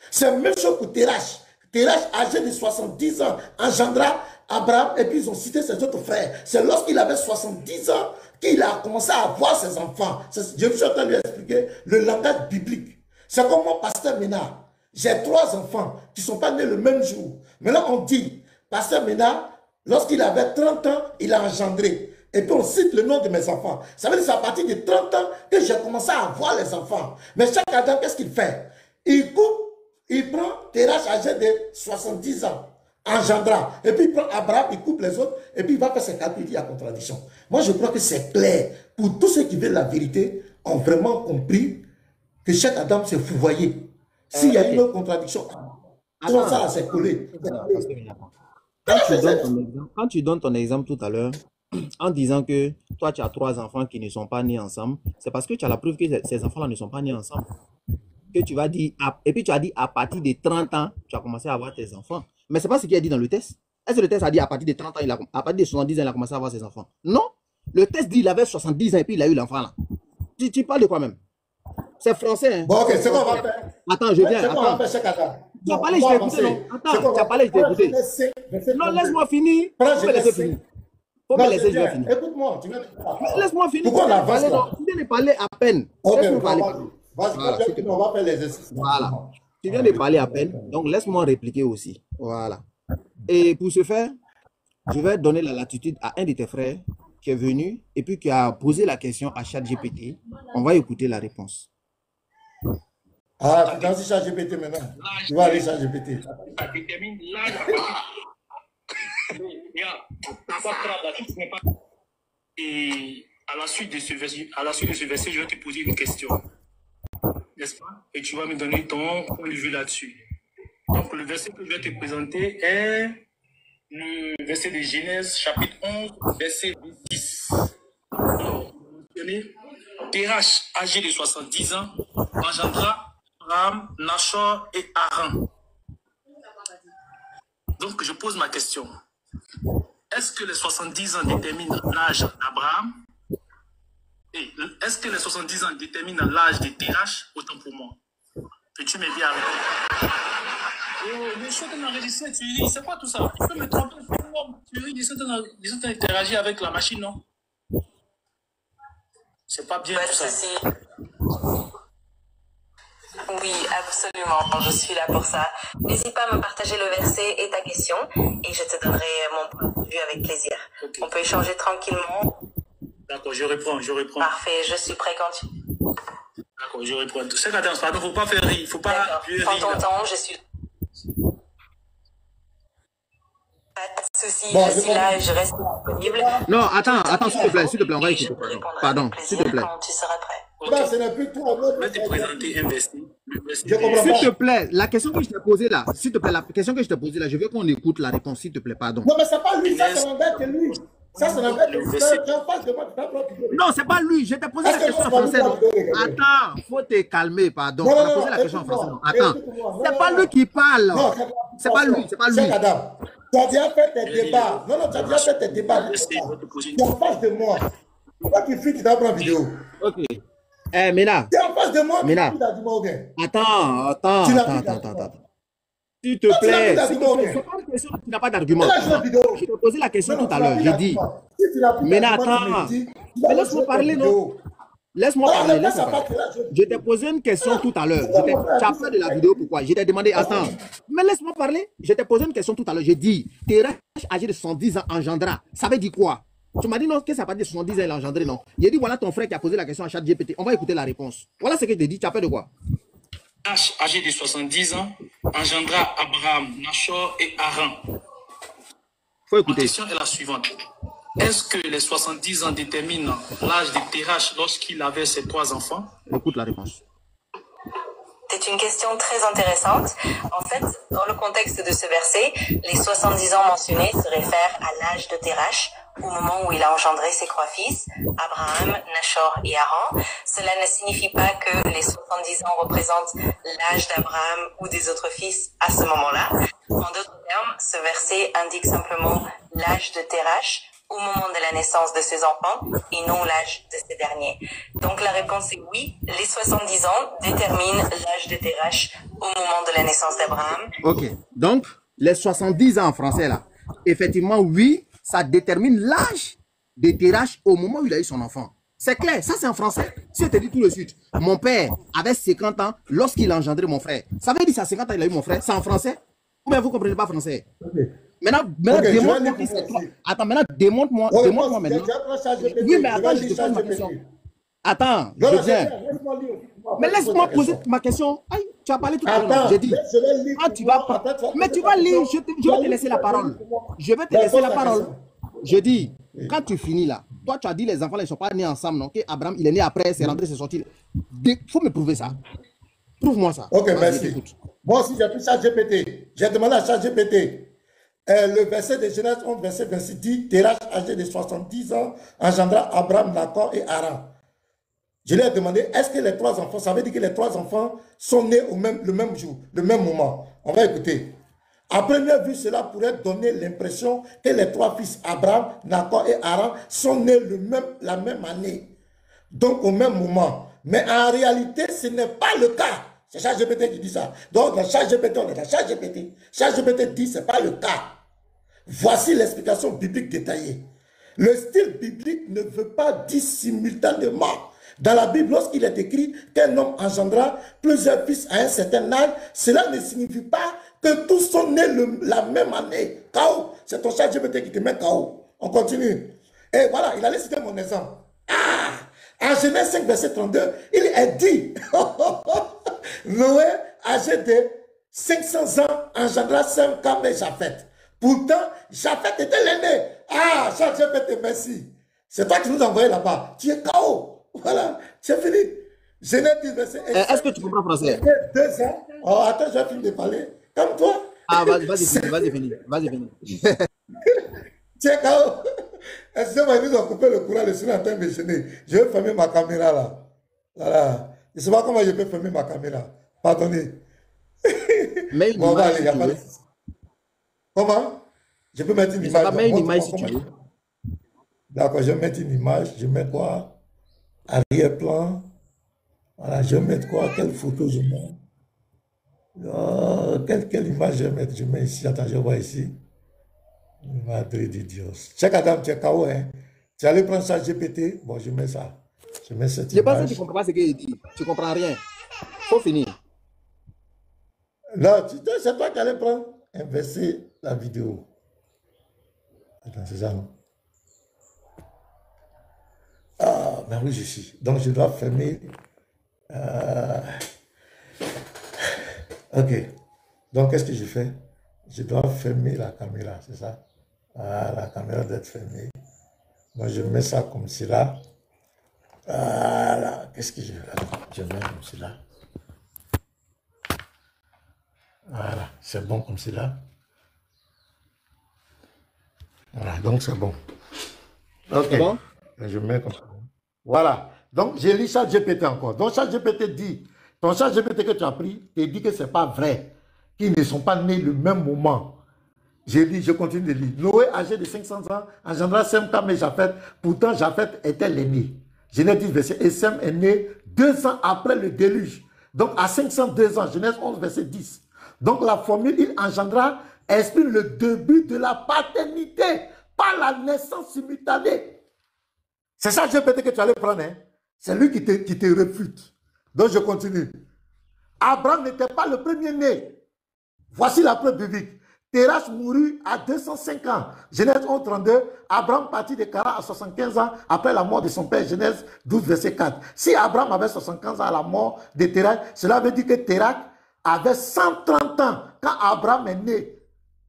C'est la même chose pour Terach. Terach, âgé de 70 ans, engendra Abraham et puis ils ont cité ses autres frères. C'est lorsqu'il avait 70 ans qu'il a commencé à avoir ses enfants. Je suis en train de lui expliquer le langage biblique. C'est comme mon pasteur Ménard. J'ai 3 enfants qui ne sont pas nés le même jour. Maintenant on dit, pasteur Ménard, lorsqu'il avait 30 ans, il a engendré. Et puis on cite le nom de mes enfants. Ça veut dire que c'est à partir de 30 ans que j'ai commencé à avoir les enfants. Mais chaque Adam, qu'est-ce qu'il fait? Il coupe, il prend Terach âgé de 70 ans, engendra. Et puis il prend Abraham, il coupe les autres, et puis il va faire ses calculs, il y a contradiction. Moi je crois que c'est clair. Pour tous ceux qui veulent la vérité, ont vraiment compris que chaque Adam s'est fouvoyé. S'il y a une autre contradiction, tout ça s'est collé. Quand tu donnes ton exemple tout à l'heure, en disant que toi, tu as 3 enfants qui ne sont pas nés ensemble, c'est parce que tu as la preuve que ces enfants-là ne sont pas nés ensemble. Que tu vas dire, et puis tu as dit à partir de 30 ans, tu as commencé à avoir tes enfants. Mais ce n'est pas ce qu'il a dit dans le test. Est-ce que le test a dit à partir de 30 ans, à partir de 70 ans, il a commencé à avoir ses enfants? Non. Le test dit qu'il avait 70 ans et puis il a eu l'enfant là. Tu parles de quoi même? C'est français. Hein? Bon, ok, c'est quoi on va faire? Attends, je viens. Attends. Tu as parlé, je t'ai écouté, non? Attends, tu as parlé, je t'ai écouté. Non, laisse-moi finir. Faut me laisser finir. Faut me laisser, je vais finir. Écoute-moi, laisse-moi finir. Pourquoi on avance là? Tu viens de parler à peine. Ok, Laisse-moi parler. vas-y, on va faire l'exercice. Voilà. Tu viens de parler à peine, donc laisse-moi répliquer aussi. Voilà. Et pour ce faire, je vais donner la latitude à un de tes frères qui est venu et puis qui a posé la question à ChatGPT. On va écouter la réponse. Ah, tu danses ChatGPT maintenant. Tu vas aller ChatGPT. Ça détermine l'âge. Et à la suite de ce verset, je vais te poser une question. N'est-ce pas? Et tu vas me donner ton point de vue là-dessus. Donc, le verset que je vais te présenter est le verset de Genèse, chapitre 11, verset 10. Alors, Terach, âgé de 70 ans, engendra Abraham, Nachor et Haran. Donc, je pose ma question. Est-ce que les 70 ans déterminent l'âge d'Abraham? Et est-ce que les 70 ans déterminent l'âge de Terach? Autant pour moi. Peux-tu m'aider à répondre? Oh, les choses enregistrées, tu dis, c'est quoi tout ça? Tu peux me tromper, tu dis, les autres interagir avec la machine, non? C'est pas bien tout ça. Oui, absolument, je suis là pour ça. N'hésite pas à me partager le verset et ta question et je te donnerai mon point de vue avec plaisir. Okay. On peut échanger tranquillement. D'accord, je reprends. Parfait, je suis prêt quand tu... D'accord, je reprends. C'est attends, pardon, faut pas faire rire, faut pas... Prends ton temps, je suis... Pas de souci, Bon, je suis là et je reste disponible. Non, attends, s'il te plaît, on va écouter. Pardon, s'il te plaît. Quand tu seras prêt. Okay. Là, ce n'est plus toi. Je vais te présenter un verset. S'il te plaît, la question que je t'ai posée là, s'il te plaît, la question que je t'ai posée là, je veux qu'on écoute la réponse, s'il te plaît, pardon. Non, mais c'est pas lui, ça, c'est l'envers que lui. Ça, c'est la le verset. Non, c'est pas lui. Je t'ai posé la question en français. Non. Attends, faut te calmer, pardon. Non, On non, a posé non, la question en français. Non. écoute-moi, Attends. écoute-moi. C'est Non, pas non, lui qui parle. non, C'est pas lui, c'est pas lui. Cheikh Adam, tu as déjà fait tes débats. Non, non, tu as déjà fait tes débats. Tu es en face de moi. Pourquoi tu fuis, tu t'as pris en vidéo? Ok. Eh, Mena. Tu es en face de moi, tu Mena. n'as plus d'argument, ok? Attends. S'il te plaît, c'est pas une question, tu n'as pas d'argument. Je t'ai posé la question tout à l'heure. J'ai dit. Mais attends. Mais laisse-moi parler, non? Laisse-moi parler. Je t'ai posé une question tout à l'heure. Tu as fait de la vidéo, pourquoi? Je t'ai demandé, attends. Mais laisse-moi parler. Je t'ai posé une question tout à l'heure. J'ai dit, TRH âgé de 70 ans engendra. Ça veut dire quoi? Tu m'as dit non, que ça n'a pas dit 70 ans, il a engendré, non. J'ai dit, voilà ton frère qui a posé la question à ChatGPT. On va écouter la réponse. Voilà ce que je t'ai dit. Tu as fait de quoi? H, âgé de 70 ans, engendra Abraham, Nachor et Haran. Faut écouter. Ma question est la suivante. Est-ce que les 70 ans déterminent l'âge de Terach lorsqu'il avait ses 3 enfants? Écoute la réponse. C'est une question très intéressante. En fait, dans le contexte de ce verset, les 70 ans mentionnés se réfèrent à l'âge de Terach, au moment où il a engendré ses 3 fils, Abraham, Nachor et Haran. Cela ne signifie pas que les 70 ans représentent l'âge d'Abraham ou des autres fils à ce moment-là. En d'autres termes, ce verset indique simplement l'âge de Terach au moment de la naissance de ses enfants et non l'âge de ces derniers. Donc la réponse est oui, les 70 ans déterminent l'âge de Terach au moment de la naissance d'Abraham. Ok, donc les 70 ans en français là, effectivement oui, ça détermine l'âge de Terach au moment où il a eu son enfant. C'est clair, ça c'est en français. Si je te dis tout de suite, mon père avait 50 ans lorsqu'il a engendré mon frère. Ça veut dire qu'à 50 ans il a eu mon frère, c'est en français? Ou bien vous ne comprenez pas français? Okay. Maintenant, okay, démontre-moi qui c'est toi. Attends, maintenant, démontre-moi maintenant. Oui, mais attends, je te pose ma question. Attends, je viens. Mais laisse-moi poser ma question. Aïe, tu as parlé tout à l'heure. J'ai dit, quand tu vas... Mais tu vas lire, je vais te laisser la parole. Je vais te laisser la parole. Je dis, quand tu finis là, toi, tu as dit les enfants, ils ne sont pas nés ensemble, non? Abraham, il est né après, c'est rentré, c'est sorti. Il faut me prouver ça. Prouve-moi ça. Ok, merci. Moi aussi, j'ai pris ChatGPT. J'ai demandé à ChatGPT. Le verset de Genèse 11, verset 26 dit, Terach, âgé de 70 ans, engendra Abraham, Nachor et Haran. Je lui ai demandé, est-ce que les 3 enfants, ça veut dire que les 3 enfants sont nés le même jour, le même moment? On va écouter. À première vue, cela pourrait donner l'impression que les 3 fils, Abraham, Nachor et Haran, sont nés la même année, donc au même moment. Mais en réalité, ce n'est pas le cas. C'est ChatGPT qui dit ça. Donc, dans ChatGPT, on est dans ChatGPT. ChatGPT dit que ce n'est pas le cas. Voici l'explication biblique détaillée. Le style biblique ne veut pas dire simultanément. Dans la Bible, lorsqu'il est écrit qu'un homme engendra plusieurs fils à un certain âge, cela ne signifie pas que tous sont nés la même année. KO, c'est ton ChatGPT qui te met KO. On continue. Et voilà, il allait citer mon exemple. En Genèse 5, verset 32, il est dit, Noé, âgé de 500 ans, engendra Sem, Cam et Japheth. Pourtant, Japheth était l'aîné. Ah, ChatGPT, merci. C'est toi qui nous as envoyé là-bas. Tu es KO. Voilà, c'est fini. Genèse 10, verset 1. Est-ce que tu comprends français? 2 ans. Oh, attends, je vais finir de parler. Comme toi. Ah, vas-y, finis. Tu es KO. Excusez-moi, ils nous ont coupé le courant, je suis en train de gêner. Je vais fermer ma caméra là. Voilà. Je ne sais pas comment je peux fermer ma caméra. Pardonnez. Mais une bon, image, allez, si tu veux. Comment? Je peux mettre une image. Ça met une image si tu veux. D'accord, je vais mettre une image. Je mets quoi? Arrière-plan. Voilà, je vais mettre quoi? Quelle photo je mets? Oh, quelle image je vais mettre? Je mets ici. Attends, je vois ici. Madre de Dios. Cheikh Adam, tu es KO, hein? Tu allais prendre ça GPT? Bon, je mets ça. Je mets cette image. Je pense que tu ne comprends pas ce qu'il dit. Tu ne comprends rien. Faut finir. Non, c'est toi qui allais prendre, inverser la vidéo. Attends, c'est ça, non? Ah, mais oui, je suis. Donc, je dois fermer. Ok. Donc, qu'est-ce que je fais? Je dois fermer la caméra, c'est ça? Ah, la caméra doit être fermée. Moi, je mets ça comme cela. Voilà. Qu'est-ce que je fais? Je mets comme cela. Voilà. C'est bon comme cela. Voilà. Donc, c'est bon. Ok. Bon? Je mets comme ça. Voilà. Donc, j'ai lu ChatGPT encore. Donc, ChatGPT dit, ton ChatGPT que tu as pris, te dit que ce n'est pas vrai, qu'ils ne sont pas nés le même moment. J'ai lu, je continue de lire. Noé, âgé de 500 ans, engendra Sem, Cam et Japheth. Pourtant, Japheth était l'aîné. Genèse 10, verset. Et Sem est né 200 après le déluge. Donc, à 502 ans, Genèse 11, verset 10. Donc, la formule, il engendra, exprime le début de la paternité, pas la naissance simultanée. C'est ça, GPT, que tu allais prendre. Hein? C'est lui qui te refute. Donc, je continue. Abraham n'était pas le premier-né. Voici la preuve biblique. Terach mourut à 205 ans. Genèse 11, 32. Abraham partit de Karan à 75 ans après la mort de son père. Genèse 12, verset 4. Si Abraham avait 75 ans à la mort de Terach, cela veut dire que Terach avait 130 ans quand Abraham est né.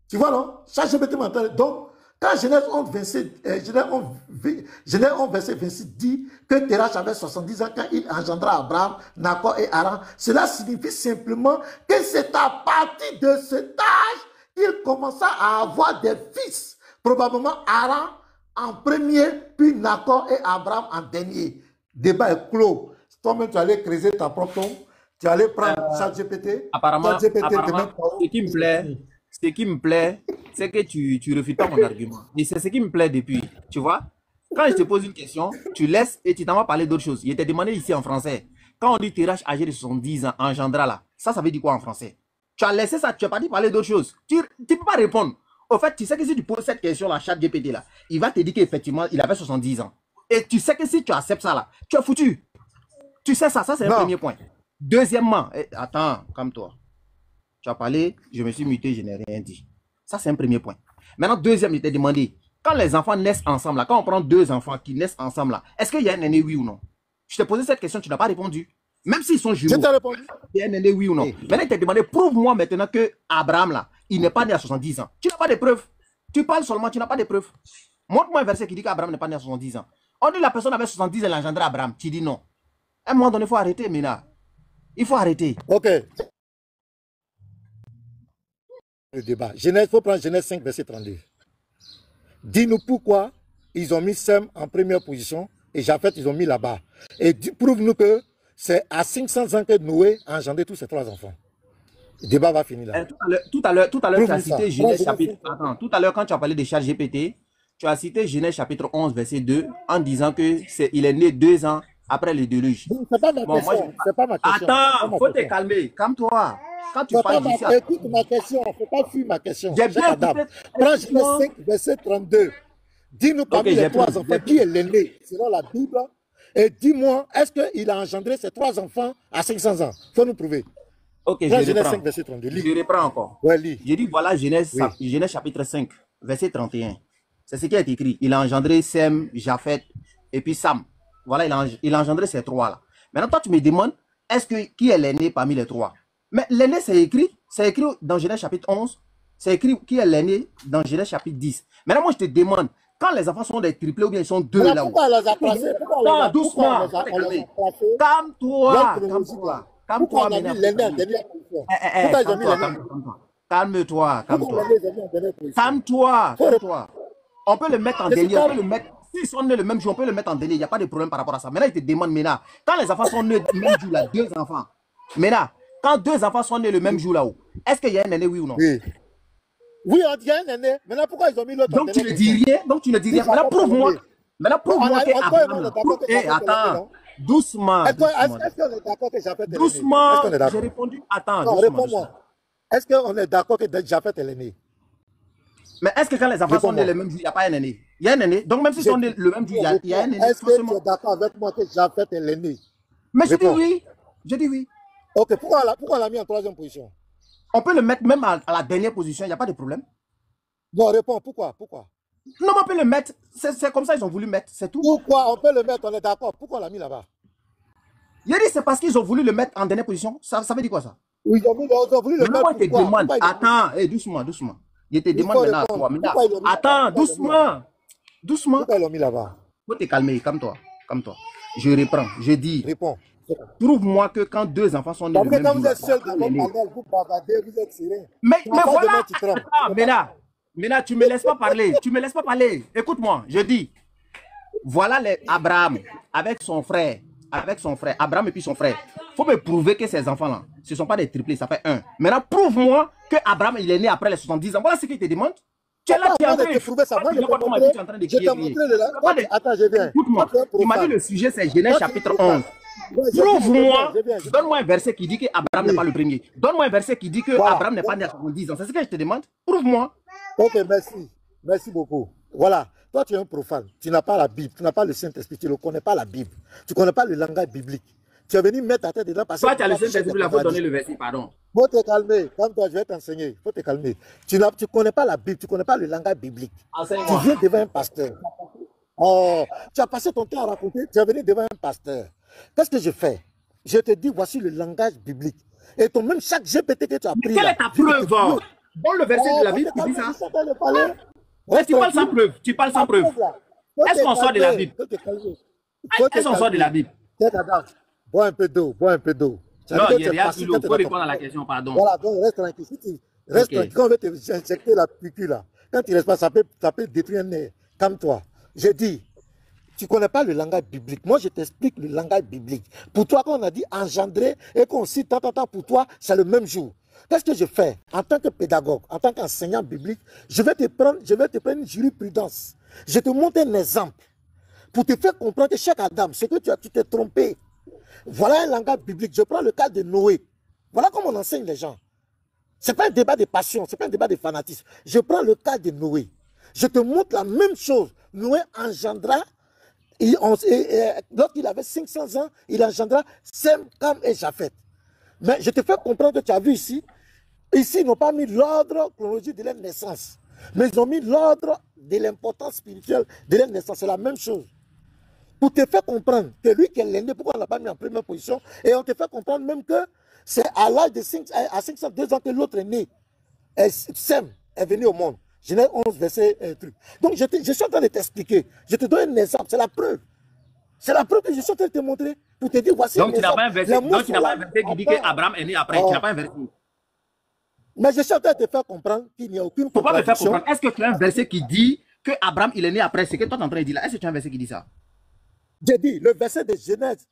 Tu vois, non? ChatGPT m'entend. Donc, quand Genèse 11, verset 26 dit que Terach avait 70 ans quand il engendra Abraham, Nahor et Haran, cela signifie simplement que c'est à partir de cet âge qu'il commença à avoir des fils. Probablement Haran en premier, puis Nahor et Abraham en dernier. Débat est clos. Toi-même, tu allais creuser ta propre tombe. Tu allais prendre ChatGPT. Apparemment, ChatGPT ce qui me plaît, c'est que tu refuses pas mon argument. Et c'est ce qui me plaît depuis. Tu vois, quand je te pose une question, tu laisses et tu t'en vas parler d'autre chose. Il était demandé ici en français. Quand on dit Terach âgé de 70 ans, engendra là, ça veut dire quoi en français? Tu as laissé ça, tu n'as pas dit parler d'autre chose. Tu ne peux pas répondre. Au fait, tu sais que si tu poses cette question à ChatGPT là, il va te dire qu'effectivement, il avait 70 ans. Et tu sais que si tu acceptes ça là, tu es foutu. Tu sais ça c'est un premier point. Deuxièmement, attends, calme-toi. Tu as parlé, je me suis muté, je n'ai rien dit. Ça, c'est un premier point. Maintenant, deuxième, je t'ai demandé, quand les enfants naissent ensemble, là, quand on prend deux enfants qui naissent ensemble, là, est-ce qu'il y a un aîné, oui ou non? Je t'ai posé cette question, tu n'as pas répondu. Même s'ils sont jumeaux. Je t'ai répondu. Il y a un aîné, oui ou non? Maintenant, il t'a demandé, prouve-moi maintenant que Abraham, là, il n'est pas né à 70 ans. Tu n'as pas de preuves. Tu parles seulement, tu n'as pas de preuves. Montre-moi un verset qui dit qu'Abraham n'est pas né à 70 ans. On dit la personne avait 70 ans, elle a engendré Abraham. Tu dis non. À un moment donné, il faut arrêter, Mina. Il faut arrêter. Ok. Le débat. Il faut prendre Genèse 5, verset 32. Dis-nous pourquoi ils ont mis Sem en première position et Japheth, ils ont mis là-bas. Et prouve-nous que c'est à 500 ans que Noé a engendré tous ses trois enfants. Le débat va finir là. Tout à l'heure, tu as cité Genèse chapitre... Attends, tout à l'heure, quand tu as parlé de ChatGPT, tu as cité Genèse chapitre 11, verset 2, en disant qu'il est né 2 ans après le déluge. C'est pas ma question. C'est pas ma question. Attends, faut te calmer. Calme-toi. Quand tu parles d'ici... Écoute ma question. Il ne faut pas fuir ma question. J'ai bien écouté. Prends Genèse 5, verset 32. Dis-nous parmi les trois enfants qui est l'aîné, selon la Bible. Et dis-moi, est-ce qu'il a engendré ses trois enfants à 500 ans? Il faut nous prouver. Ok, Genèse 5, verset 32. Je reprends encore. Ouais, lis. J'ai dit, voilà Genèse chapitre 5, verset 31. C'est ce qui est écrit. Il a engendré Sem, Japheth et puis Sam. Voilà, il a engendré ces trois-là. Maintenant, toi, tu me demandes, qui est l'aîné parmi les trois? Mais l'aîné, c'est écrit dans Genèse chapitre 11. C'est écrit qui est l'aîné dans Genèse chapitre 10. Maintenant, moi, je te demande, quand les enfants sont des triplés ou bien ils sont deux là-haut. Pourquoi on les a placés? Non, doucement. Calme-toi. Calme-toi, Calme-toi. Calme-toi. On peut le mettre en délire. S'ils sont nés le même jour, on peut le mettre en délire. Il n'y a pas de problème par rapport à ça. Maintenant, il te demande, maintenant, quand les enfants sont nés le même jour, là, deux enfants. Maintenant, quand deux enfants sont nés le même jour là-haut, est-ce qu'il y a un aîné, oui ou non? Oui, on dit un aîné. Maintenant, pourquoi ils ont mis l'autre? Donc, tu ne dis rien. Maintenant, prouve-moi. que attends. Doucement. Est-ce qu'on est d'accord que Japheth est l'aîné? Doucement. J'ai répondu. Attends. Non, réponds-moi. Est-ce qu'on est d'accord que Japheth est l'aîné? Mais est-ce que quand les enfants sont nés le même jour, il n'y a pas un aîné? Il y a un aîné. Donc, même s'ils sont nés le même jour, il y a un aîné. Est-ce que tu es d'accord avec moi que Japheth est l'aîné? Mais je dis oui. Je dis oui. Ok, pourquoi on l'a mis en troisième position? On peut le mettre même à la dernière position, il n'y a pas de problème. Non, réponds, pourquoi? Non, on peut le mettre, c'est comme ça ils ont voulu mettre, c'est tout. Pourquoi on peut le mettre, on est d'accord? Pourquoi on l'a mis là-bas? Il a dit c'est parce qu'ils ont voulu le mettre en dernière position. Ça veut dire quoi ça? Oui, ils ont voulu le mettre. Moi, je te demande, attends, doucement. Je te demande maintenant à toi. Attends, doucement. Pourquoi ils l'ont mis là-bas? Faut te calmer, calme-toi. Je reprends, je dis. Réponds. Prouve-moi que quand deux enfants sont nés le même jour. Quand vous êtes seul dans votre panel, vous bavardez, vous êtes serré. Mais voilà. Attends, Ména, tu me laisses pas parler. Écoute-moi, je dis. Voilà les Abraham avec son frère. Abraham et puis son frère. Il faut me prouver que ces enfants-là, ce ne sont pas des triplés, ça fait un. Maintenant, prouve-moi que Abraham, il est né après les 70 ans. Voilà ce qu'il te demande. Tu es là, tu es en train de prouver ça. Moi, je t'ai montré de là. Attends, je viens. Écoute-moi, tu m'as dit le sujet, c'est Genèse chapitre 11. Prouve-moi, donne-moi un verset qui dit que Abraham n'est pas le premier. Donne-moi un verset qui dit que Abraham n'est pas né à 70 ans. C'est ce que je te demande. Prouve-moi. Ok, merci. Merci beaucoup. Voilà. Toi, tu es un profane. Tu n'as pas la Bible. Tu n'as pas le Saint-Esprit. Tu ne connais pas la Bible. Tu ne connais pas le langage biblique. Tu es venu mettre ta tête dedans parce que... Toi, tu as le Saint-Esprit. Il faut donner le verset, pardon. Il faut te calmer. Calme-toi, je vais t'enseigner. Il faut te calmer. Tu ne connais pas la Bible. Tu ne connais pas le langage biblique. Tu viens devant un pasteur. Oh, tu as passé ton temps à raconter. Tu es venu devant un pasteur. Qu'est-ce que je fais? Je te dis, voici le langage biblique. Et ton même chaque GPT que tu as pris. Mais quelle est ta preuve? Bon, le verset de la Bible qui dit ça. Tu parles sans preuve. Tu parles sans preuve. Est-ce qu'on sort de la Bible? Est-ce qu'on sort de la Bible? Bois un peu d'eau, bois un peu d'eau. Non, il n'y a rien sous l'eau. Il faut répondre à la question, pardon. Voilà, donc reste tranquille. Si tu restes tranquille, quand on veut t'injecter la piqûre là, quand tu ne restes pas, ça peut détruire un nez. Calme-toi. Je dis, tu ne connais pas le langage biblique. Moi, je t'explique le langage biblique. Pour toi, quand on a dit engendrer et qu'on cite tant, pour toi, c'est le même jour. Qu'est-ce que je fais en tant que pédagogue, en tant qu'enseignant biblique? Je vais te prendre une jurisprudence. Je te montre un exemple pour te faire comprendre que chaque Adam, c'est que tu t'es trompé. Voilà un langage biblique. Je prends le cas de Noé. Voilà comment on enseigne les gens. Ce n'est pas un débat de passion, ce n'est pas un débat de fanatisme. Je prends le cas de Noé. Je te montre la même chose. Noé engendra, lorsqu'il avait 500 ans, il engendra Sem, Cam et Japheth. Mais je te fais comprendre que tu as vu ici, ils n'ont pas mis l'ordre chronologique de leur naissance, mais ils ont mis l'ordre de l'importance spirituelle de leur naissance. C'est la même chose. Pour te faire comprendre que lui qui est l'aîné, pourquoi on ne l'a pas mis en première position, et on te fait comprendre même que c'est à l'âge de 502 ans que l'autre est né. Sem est venu au monde. Genèse 11, verset truc. Donc je suis en train de t'expliquer. Je te donne un exemple, c'est la preuve. C'est la preuve que je suis en train de te montrer pour te dire voici. Donc tu n'as pas un verset, qui dit qu'Abraham est né après. Tu n'as pas un verset. Mais je suis en train de te faire comprendre qu'il n'y a aucune contradiction. Faut pas me faire comprendre. Est-ce que tu as un verset qui dit que Abraham il est né après? C'est que toi tu es en train de dire là. Est-ce que tu as un verset qui dit ça? J'ai dit le verset de Genèse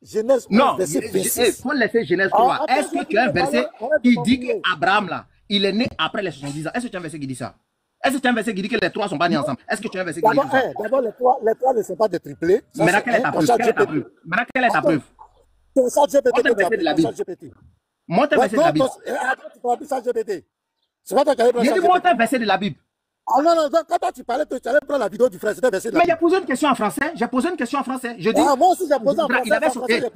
11, non, verset 26. Faut laisser Genèse 3. Est-ce que tu as un verset qui dit qu'Abraham là, il est né après les 70 ans? Est-ce que tu as un verset qui dit ça? Est-ce que tu as un verset qui dit que les trois ne sont pas nés ensemble? Est-ce que tu as un verset qui dit ça? D'abord, les trois ne sont pas des triplés. Maintenant, quelle est ta preuve? Maintenant, quelle est ta preuve? Montre un verset de la Bible. Montre un verset de la Bible. J'ai dit montre un verset de la Bible. Ah non, quand toi tu parlais, tu allais prendre la vidéo du frère, c'était verset de la Bible. Mais j'ai posé une question en français. Je dis. Moi aussi, j'ai posé en français.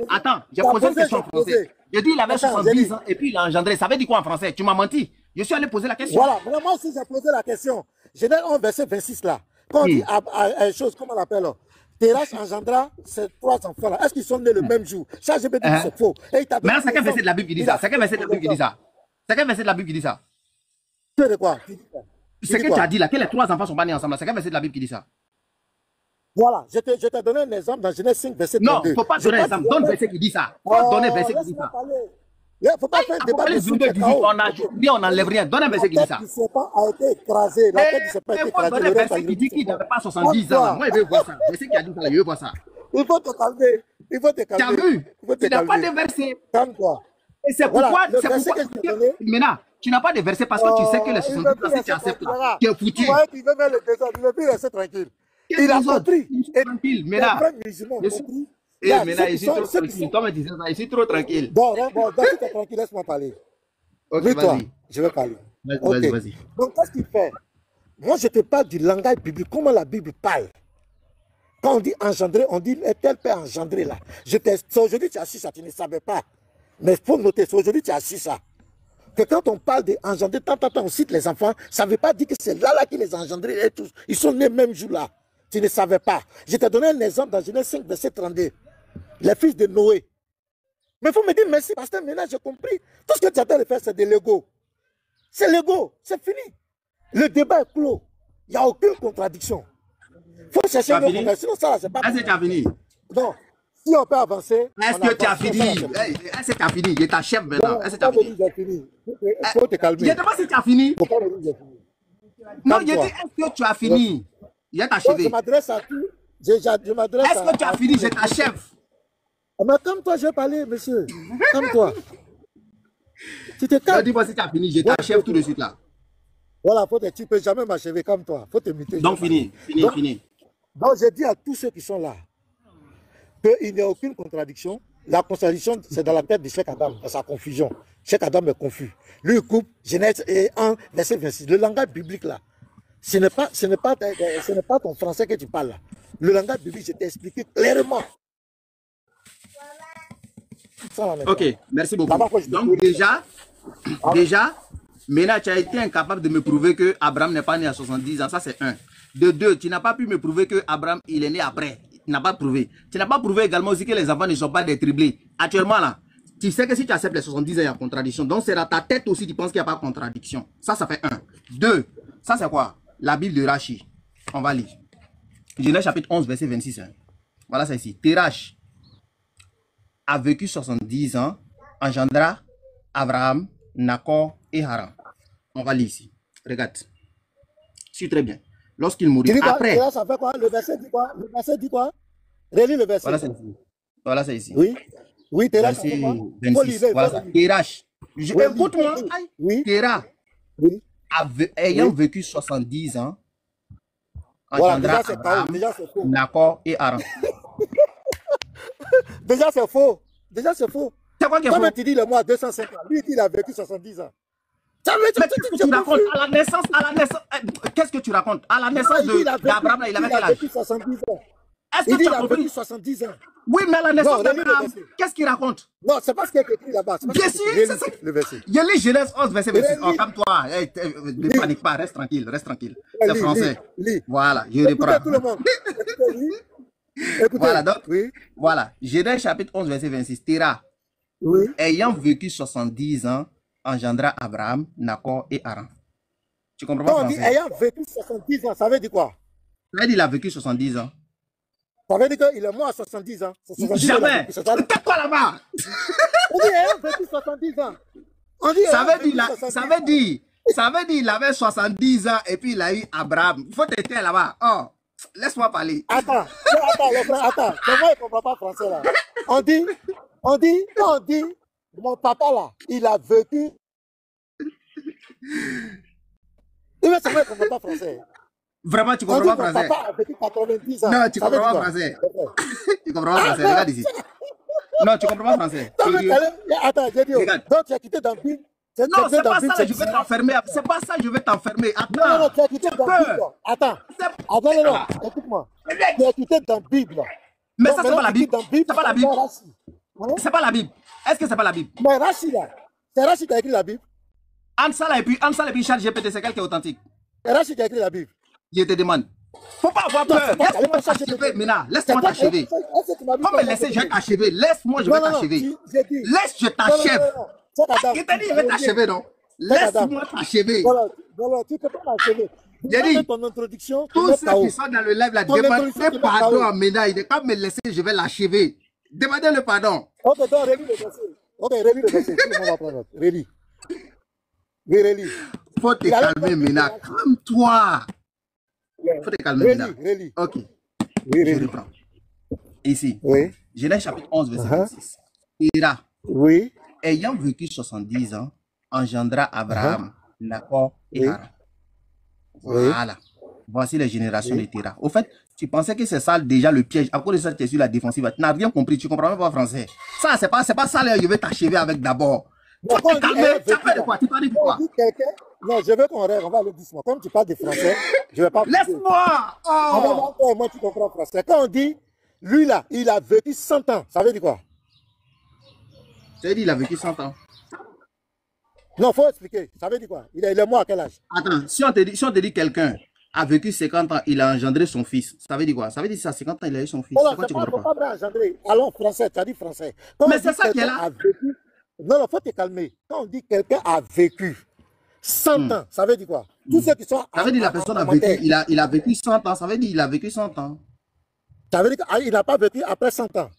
Attends, j'ai posé une question en français. Je dis il avait 70 ans et puis il a engendré. Ça veut dire quoi en français? Tu m'as menti. Je suis allé poser la question. Voilà, moi aussi j'ai posé la question. Genèse 1, verset 26 là. Quand on dit une chose, comment on l'appelle là? Terach engendra ces trois enfants là. Est-ce qu'ils sont nés le même jour? Ça, je peux dire c'est faux. Mais c'est quel verset de la Bible qui dit ça? C'est quel verset de la Bible qui dit ça? C'est quel verset de la Bible qui dit ça? Tu sais de quoi? C'est que tu as dit là, que les trois enfants sont pas nés ensemble. C'est quel verset de la Bible qui dit ça? Voilà, je t'ai donné un exemple dans Genèse 5, verset 32. Non, il ne faut pas donner un exemple. Donne verset qui dit ça. Il faut donner un verset qui dit ça. Il ne faut pas faire un débat de on n'enlève rien. Donne un verset qui dit ça. Le serpent a été écrasé. La tête du serpent a été écrasée. Donne un verset qui dit qu'il n'avait pas 70 ans. Moi, je veux voir ça. Verset qui a dit ça, je veux voir ça. Il faut te calmer. Il faut te calmer. Tu as vu? Tu n'as pas de verset. Calme-toi. Et c'est pourquoi. Maintenant, tu n'as pas de verset parce que tu sais que les 70 ans, si tu acceptes, tu es foutu. Tu vois qu'il veut mettre le désordre. Il veut plus rester tranquille. Il a compris. Tranquille, mais là. Mais là, je suis trop tranquille. Toi, tu sais ça, je suis trop tranquille. Bon, donc si tu es tranquille, laisse-moi parler. Ok, vas-y. Je vais parler. Vas-y. Donc, qu'est-ce qu'il fait? Moi, je te parle du langage biblique. Comment la Bible parle? Quand on dit engendrer, on dit tel père engendré là. Aujourd'hui, tu as su ça, tu ne savais pas. Mais il faut noter, aujourd'hui, tu as su ça. Que quand on parle d'engendrer, tant, on cite les enfants, ça ne veut pas dire que c'est là qui les a engendrés et tous. Ils sont nés le même jour là. Tu ne savais pas. Je t'ai donné un exemple dans Genèse 5, verset 32. Les fils de Noé. Mais il faut me dire merci parce que maintenant j'ai compris. Tout ce que tu as de faire, c'est de l'ego. C'est l'ego. C'est fini. Le débat est clos. Il n'y a aucune contradiction. Il faut chercher une contradiction. Sinon, ça, c'est pas. Est-ce que tu as fini? Non. Si on peut avancer. Est-ce que tu as fini? Est-ce que tu as fini? Je t'achève maintenant. Est-ce que tu as fini? Il faut te calmer. Je ne sais pas si tu as fini. Faut pas me dire j'ai fini. Non, je dis est-ce que tu as fini? Je t'achève. Je m'adresse à tous. Je m'adresse à... Est-ce que tu as fini? Je t'achève. Mais comme toi, je vais parler, monsieur. Comme toi. Tu te calmes. Dis-moi si tu as fini, je t'achève tout de suite là. Voilà, tu ne peux jamais m'achever comme toi. Faut te muter. Donc, fini. Donc, je dis à tous ceux qui sont là qu'il n'y a aucune contradiction. La contradiction, c'est dans la tête de Cheikh Adam, dans sa confusion. Cheikh Adam est confus. Lui, il coupe Genèse 1, verset 26. Le langage biblique là, ce n'est pas ton français que tu parles là. Le langage biblique, je t'ai expliqué clairement. Ok, merci beaucoup. Donc déjà, maintenant, tu as été incapable de me prouver que Abraham n'est pas né à 70 ans. Ça, c'est un. De deux, tu n'as pas pu me prouver que Abraham, il est né après. Tu n'as pas prouvé. Tu n'as pas prouvé également aussi que les enfants ne sont pas des triplés. Actuellement, là, tu sais que si tu acceptes les 70 ans, il y a contradiction. Donc, c'est dans ta tête aussi, tu penses qu'il n'y a pas de contradiction. Ça fait un. Deux, ça, c'est quoi? La Bible de Rachi. On va lire. Genèse chapitre 11, verset 26. Hein. Voilà ça ici. Terach a vécu 70 ans, engendra Abraham, Nakor et Haran. On va lire ici. Regarde. Suis très bien. Lorsqu'il mourut. Après. Ça fait quoi? Le verset dit quoi? Le verset dit quoi? Relis le verset. Voilà ça ici. Oui. Oui, Terach. Verset 26. Voilà ça. Terach. Écoute-moi. Oui. Terach. Oui. Ayant vécu 70 ans, engendra Abraham, Nakor et Haran. Déjà, c'est faux. C'est quoi qui est faux? Comme tu dis le mois 250, lui, il a vécu 70 ans. Tu racontes à la naissance, qu'est-ce que tu racontes? À la naissance d'Abraham, il avait quel âge? 70 ans. Est-ce que tu as compris? 70 ans. Oui, mais à la naissance d'Abraham, qu'est-ce qu'il raconte? Non, c'est pas ce qui est écrit là-bas. Bien sûr, c'est ça. Le verset. Il y a les Genèse 11, verset 26. Oh, calme-toi. Ne panique pas, reste tranquille. C'est français. Voilà, je reprends. Écoutez tout le monde. Écoutez. Voilà, donc, oui. Voilà. Genèse chapitre 11, verset 26. Terah, ayant vécu 70 ans, engendra Abraham, Nakor et Haran. Tu comprends pas? Quand on dit ayant vécu 70 ans, ça veut dire quoi? Ça veut dire qu'il a vécu 70 ans. Ça veut dire qu'il est mort à 70 ans. 70 Jamais. Tais-toi là-bas. On dit ayant vécu 70 ans. Ça veut dire qu'il avait 70 ans et puis il a eu Abraham. Il faut te taire là-bas. Oh, laisse-moi parler. Attends. Comment il ne comprend pas français là? On dit, mon papa là, il a vécu. Il ne comprend pas français. Vraiment, tu comprends pas français? Mon papa a vécu 90 ans. Non, tu comprends pas français. Tu comprends pas français, regarde ici. Non, tu comprends pas français. Attends, j'ai dit, donc tu as quitté dans le Bible. Non, c'est pas ça, je vais t'enfermer. C'est pas ça, je vais t'enfermer. Attends. Non, tu as quitté dans le Bible. Attends, non, écoute-moi. Tu as quitté dans la Bible. Mais ça, c'est pas la Bible. C'est pas la Bible. C'est pas la Bible. Est-ce que c'est pas la Bible? Mais Rachid, là, c'est Rachid qui a écrit la Bible. Ansala et puis Charles GPT, c'est quel qui est authentique? C'est Rachid qui a écrit la Bible. Je te demande. Faut pas avoir peur. Laisse-moi t'achever, Mina. Laisse-moi t'achever. Faut me laisser, je vais t'achever. Laisse-moi, je vais t'achever. Laisse, je t'achève. Je t'ai dit, je vais t'achever, non? Laisse-moi t'achever. Voilà, tu ne peux pas m'achever. J'ai dit, ton introduction, tous ceux qui sont dans le live, là, demandez pardon à Mina. Il n'est pas me laisser, je vais l'achever. Demandez le pardon. Ok, donc relis le verset. Ok, relis le verset. Tout le monde va prendre. Relis. Oui, relis. Faut te calmer, Mina. Calme-toi. Faut te calmer, Mina. Relis. Ok. Oui, je reprends. Ici. Oui. Genèse chapitre 11, verset 26. Ira. Oui. Ayant vécu 70 ans, engendra Abraham, Nakor et Haran. Voilà. Voici les générations de Terah. Au fait, tu pensais que c'est ça déjà le piège. À cause de ça, tu es sur la défensive. Tu n'as rien compris. Tu ne comprends même pas français. Ça, c'est pas ça là, je vais t'achever avec d'abord. Faut te calmer. Tu as fait de quoi? Tu parles de quoi? Non, je veux qu'on règle. On va aller doucement. Comme tu parles de français, je ne vais pas. Laisse-moi. Oh. Moi, tu comprends français. Quand on dit, lui là, il a vécu 100 ans, ça veut dire quoi? Ça veut dire qu'il a vécu 100 ans. Non, il faut expliquer. Ça veut dire quoi? Il est mort à quel âge? Attends, si on te dit quelqu'un a vécu 50 ans, il a engendré son fils. Ça veut dire quoi? Ça veut dire que à 50 ans, il a eu son fils. Non, c'est pas engendré. Allons, français, tu as dit français. Mais c'est ça qui est là. Non, il faut te calmer. Quand on dit quelqu'un a vécu 100 ans, ça veut dire quoi? Tous ceux qui sont... Ça veut dire la personne a vécu, il a vécu 100 ans. Ça veut dire qu'il a vécu 100 ans. Ça veut dire qu'il n'a pas vécu après 100 ans.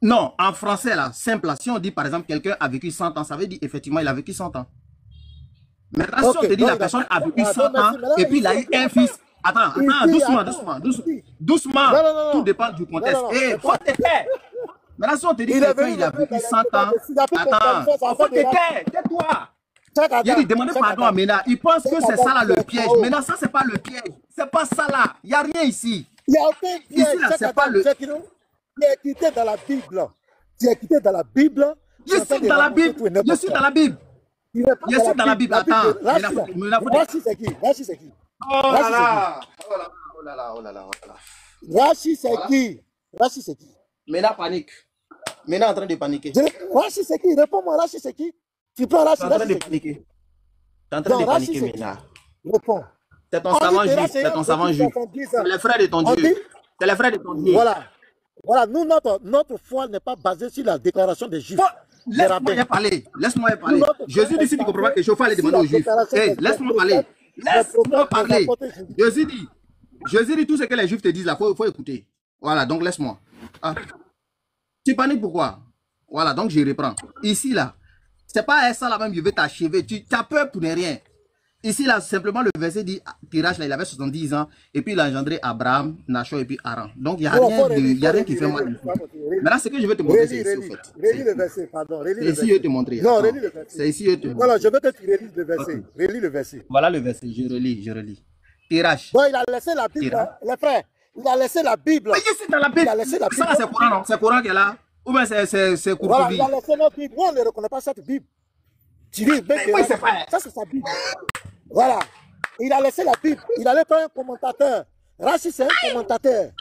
Non, en français, là, simple, là, si on dit par exemple quelqu'un a vécu 100 ans, ça veut dire effectivement il a vécu 100 ans. Maintenant, si on te dit la personne a vécu 100 ans et puis il a eu un fils, Attends, doucement. Non. Tout dépend du contexte. Eh, faut te taire. Maintenant, si on te dit que quelqu'un, il a vécu 100 ans, attends, faut te taire, tais-toi. Il a dit, demandez pardon à Mena. Il pense que c'est ça là le piège. Maintenant, ça, c'est pas le piège. C'est pas ça là. Il n'y a rien ici. Il n'y a aucun piège. Ici, là, c'est pas le... Tu es quitté dans la Bible. Tu es quitté dans la Bible. Je suis dans la Bible. Je suis dans la Bible. Je suis dans la Bible. Attends. Rachi, c'est qui? Rachi, c'est qui? Oh là là. Oh là là. Oh là là. Rachi, c'est qui? Rachi, c'est qui? Mena panique. Mena en train de paniquer. Rachi, c'est qui? Réponds-moi. Rachi, c'est qui? Tu prends Rachi, tu es en train de paniquer. Tu es en train de paniquer, Mena. Réponds. C'est ton savant juif. C'est ton savant juif. C'est les frères de ton Dieu. C'est les frères de ton Dieu. Voilà, nous, notre foi n'est pas basée sur la déclaration des Juifs. Laisse-moi y parler. Laisse-moi y parler. Jésus dit si tu ne comprends pas que je faut aller demander aux Juifs. Hey, laisse-moi parler. Laisse-moi parler. Jésus dit tout ce que les Juifs te disent là, faut écouter. Voilà, donc laisse-moi. Ah. Tu paniques pourquoi? Voilà, donc je reprends. Ici là, c'est pas ça là même, je vais t'achever. Tu as peur pour ne rien. Ici, là, simplement, le verset dit, Tirach, là, il avait 70 ans, et puis il a engendré Abraham, Nachor, et puis Aran. Donc, il n'y a rien qui fait mal. Maintenant, ce que je veux te montrer, c'est ici, au fait. Relis le verset, pardon. C'est ici, je vais te montrer. Non, relis le verset. C'est ici, je te montre. Voilà, je veux que tu relises le verset. Relis le verset. Voilà le verset, je relis. Tirach. Bon, il a laissé la Bible, les frères. Il a laissé la Bible. Mais je suis dans la Bible. Il a laissé la Bible. Ça, c'est Coran, non? C'est Coran qui est là? Ou bien c'est Courtois? Voilà, il a laissé notre Bible. Moi, on ne reconnaît pas cette Bible. Tu dis, ça, c'est sa Bible. Voilà. Il a laissé la Bible. Il allait faire un commentateur. Rachi, c'est un commentateur.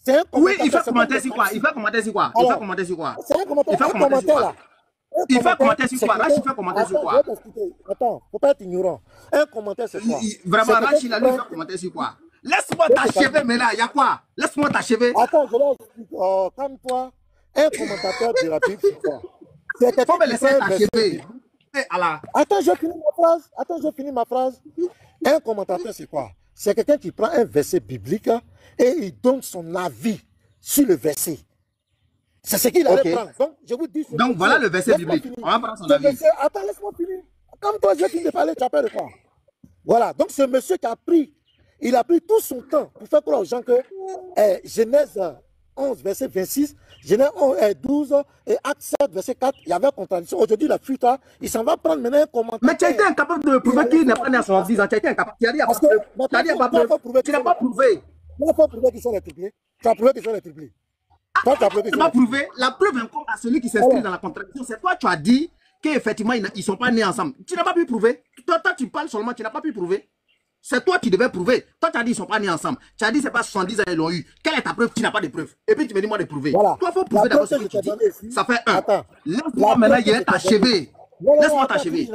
C'est un commentateur. Oui, il fait commenter sur quoi? Il fait commenter sur quoi? Il fait commenter sur quoi? C'est un commentateur là. Il fait commenter sur quoi? Rachi fait commenter sur quoi? Attends, faut pas être ignorant. Un commentaire, c'est quoi? Vraiment, Rachi, là, lui, fait commenter sur quoi? Laisse-moi t'achever, mais là, il y a quoi? Laisse-moi t'achever. Attends, je l'explique. Calme-toi. Un commentateur de la Bible, c'est quoi? C'est quelqu'un faut me laisser t'achever. Attends, je finis ma phrase. Un commentateur, c'est quoi? C'est quelqu'un qui prend un verset biblique et il donne son avis sur le verset. C'est ce qu'il allait prendre. Donc, je vous dis. Donc, voilà le verset biblique. On va prendre son avis. Attends, laisse-moi finir. Comme toi, j'ai fini de parler, tu as peur de quoi? Voilà. Donc, ce monsieur qui a pris, il a pris tout son temps pour faire croire aux gens que Genèse 11, verset 26, Genèse 12 et Acte 7, verset 4, il y avait contradiction. Aujourd'hui, la fuite, il s'en va prendre maintenant un commentaire. Mais tu as été incapable de prouver qu'il n'est pas né à 70 ans. Tu as été incapable. Tu n'as pas prouvé. Il faut prouver qu'ils sont les triplés. Tu as prouvé qu'ils sont les triplés. Tu n'as pas prouvé. La preuve incombe à celui qui s'inscrit dans la contradiction. C'est toi, tu as dit qu'effectivement, ils ne sont pas nés ensemble. Tu n'as pas pu prouver. Toi, tu parles seulement, tu n'as pas pu prouver. C'est toi qui devais prouver. Toi, tu as dit qu'ils ne sont pas nés ensemble. Tu as dit c'est pas 70 ans ils l'ont eu. Quelle est ta preuve? Tu n'as pas de preuve. Et puis tu me dis moi de prouver. Voilà. Toi, il faut prouver d'abord ce que tu dis. Ça fait un. Laisse-moi maintenant, il est t'achever. Laisse-moi t'achever.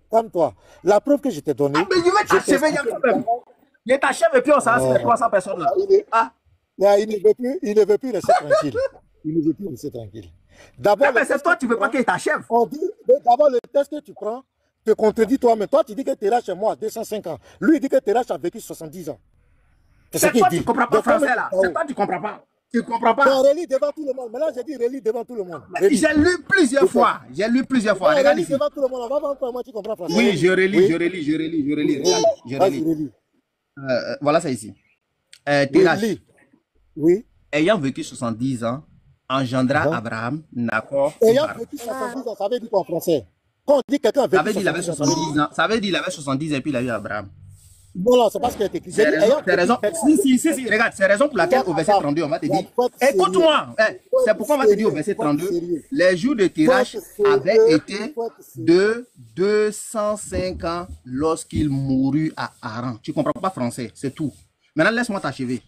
Calme-toi. La preuve que je t'ai donnée. Ah, mais je vais t'achever, il y a problème. Il t'achève et puis on s'en c'est 300 personnes là. Il ne veut plus rester tranquille. Il ne veut plus rester tranquille. D'abord, mais c'est toi, tu ne veux pas qu'il t'achève. D'abord, le test que tu prends te contredit toi-même. Toi, tu dis que Tirach chez moi 205 ans. Lui, il dit que Tirach a vécu 70 ans. C'est toi qui ne comprends pas français là. C'est toi qui ne comprends pas. Tu ne comprends pas. Non, relis devant tout le monde. Maintenant, j'ai dit relis devant tout le monde. J'ai lu plusieurs fois. Regarde ici. Devant tout le monde. On va voir comment tu comprends français. Oui, je relis. Voilà ça ici. Tirach, oui. ayant vécu 70 ans, engendra Abraham, Nachor. Ayant vécu 70 ans, ça veut dire quoi en français? Quand on dit quelqu'un a vécu 70 ans, ça veut dire qu'il avait 70 ans et puis il a eu Abraham. Voilà, c'est parce qu'il a été écrit. C'est raison. Si, regarde, c'est raison pour laquelle au verset 32, on va te dire. Écoute-moi, c'est pourquoi on va te dire au verset 32, les jours de Tirach avaient été de 205 ans lorsqu'il mourut à Haran. Tu ne comprends pas français, c'est tout. Maintenant, laisse-moi t'achever.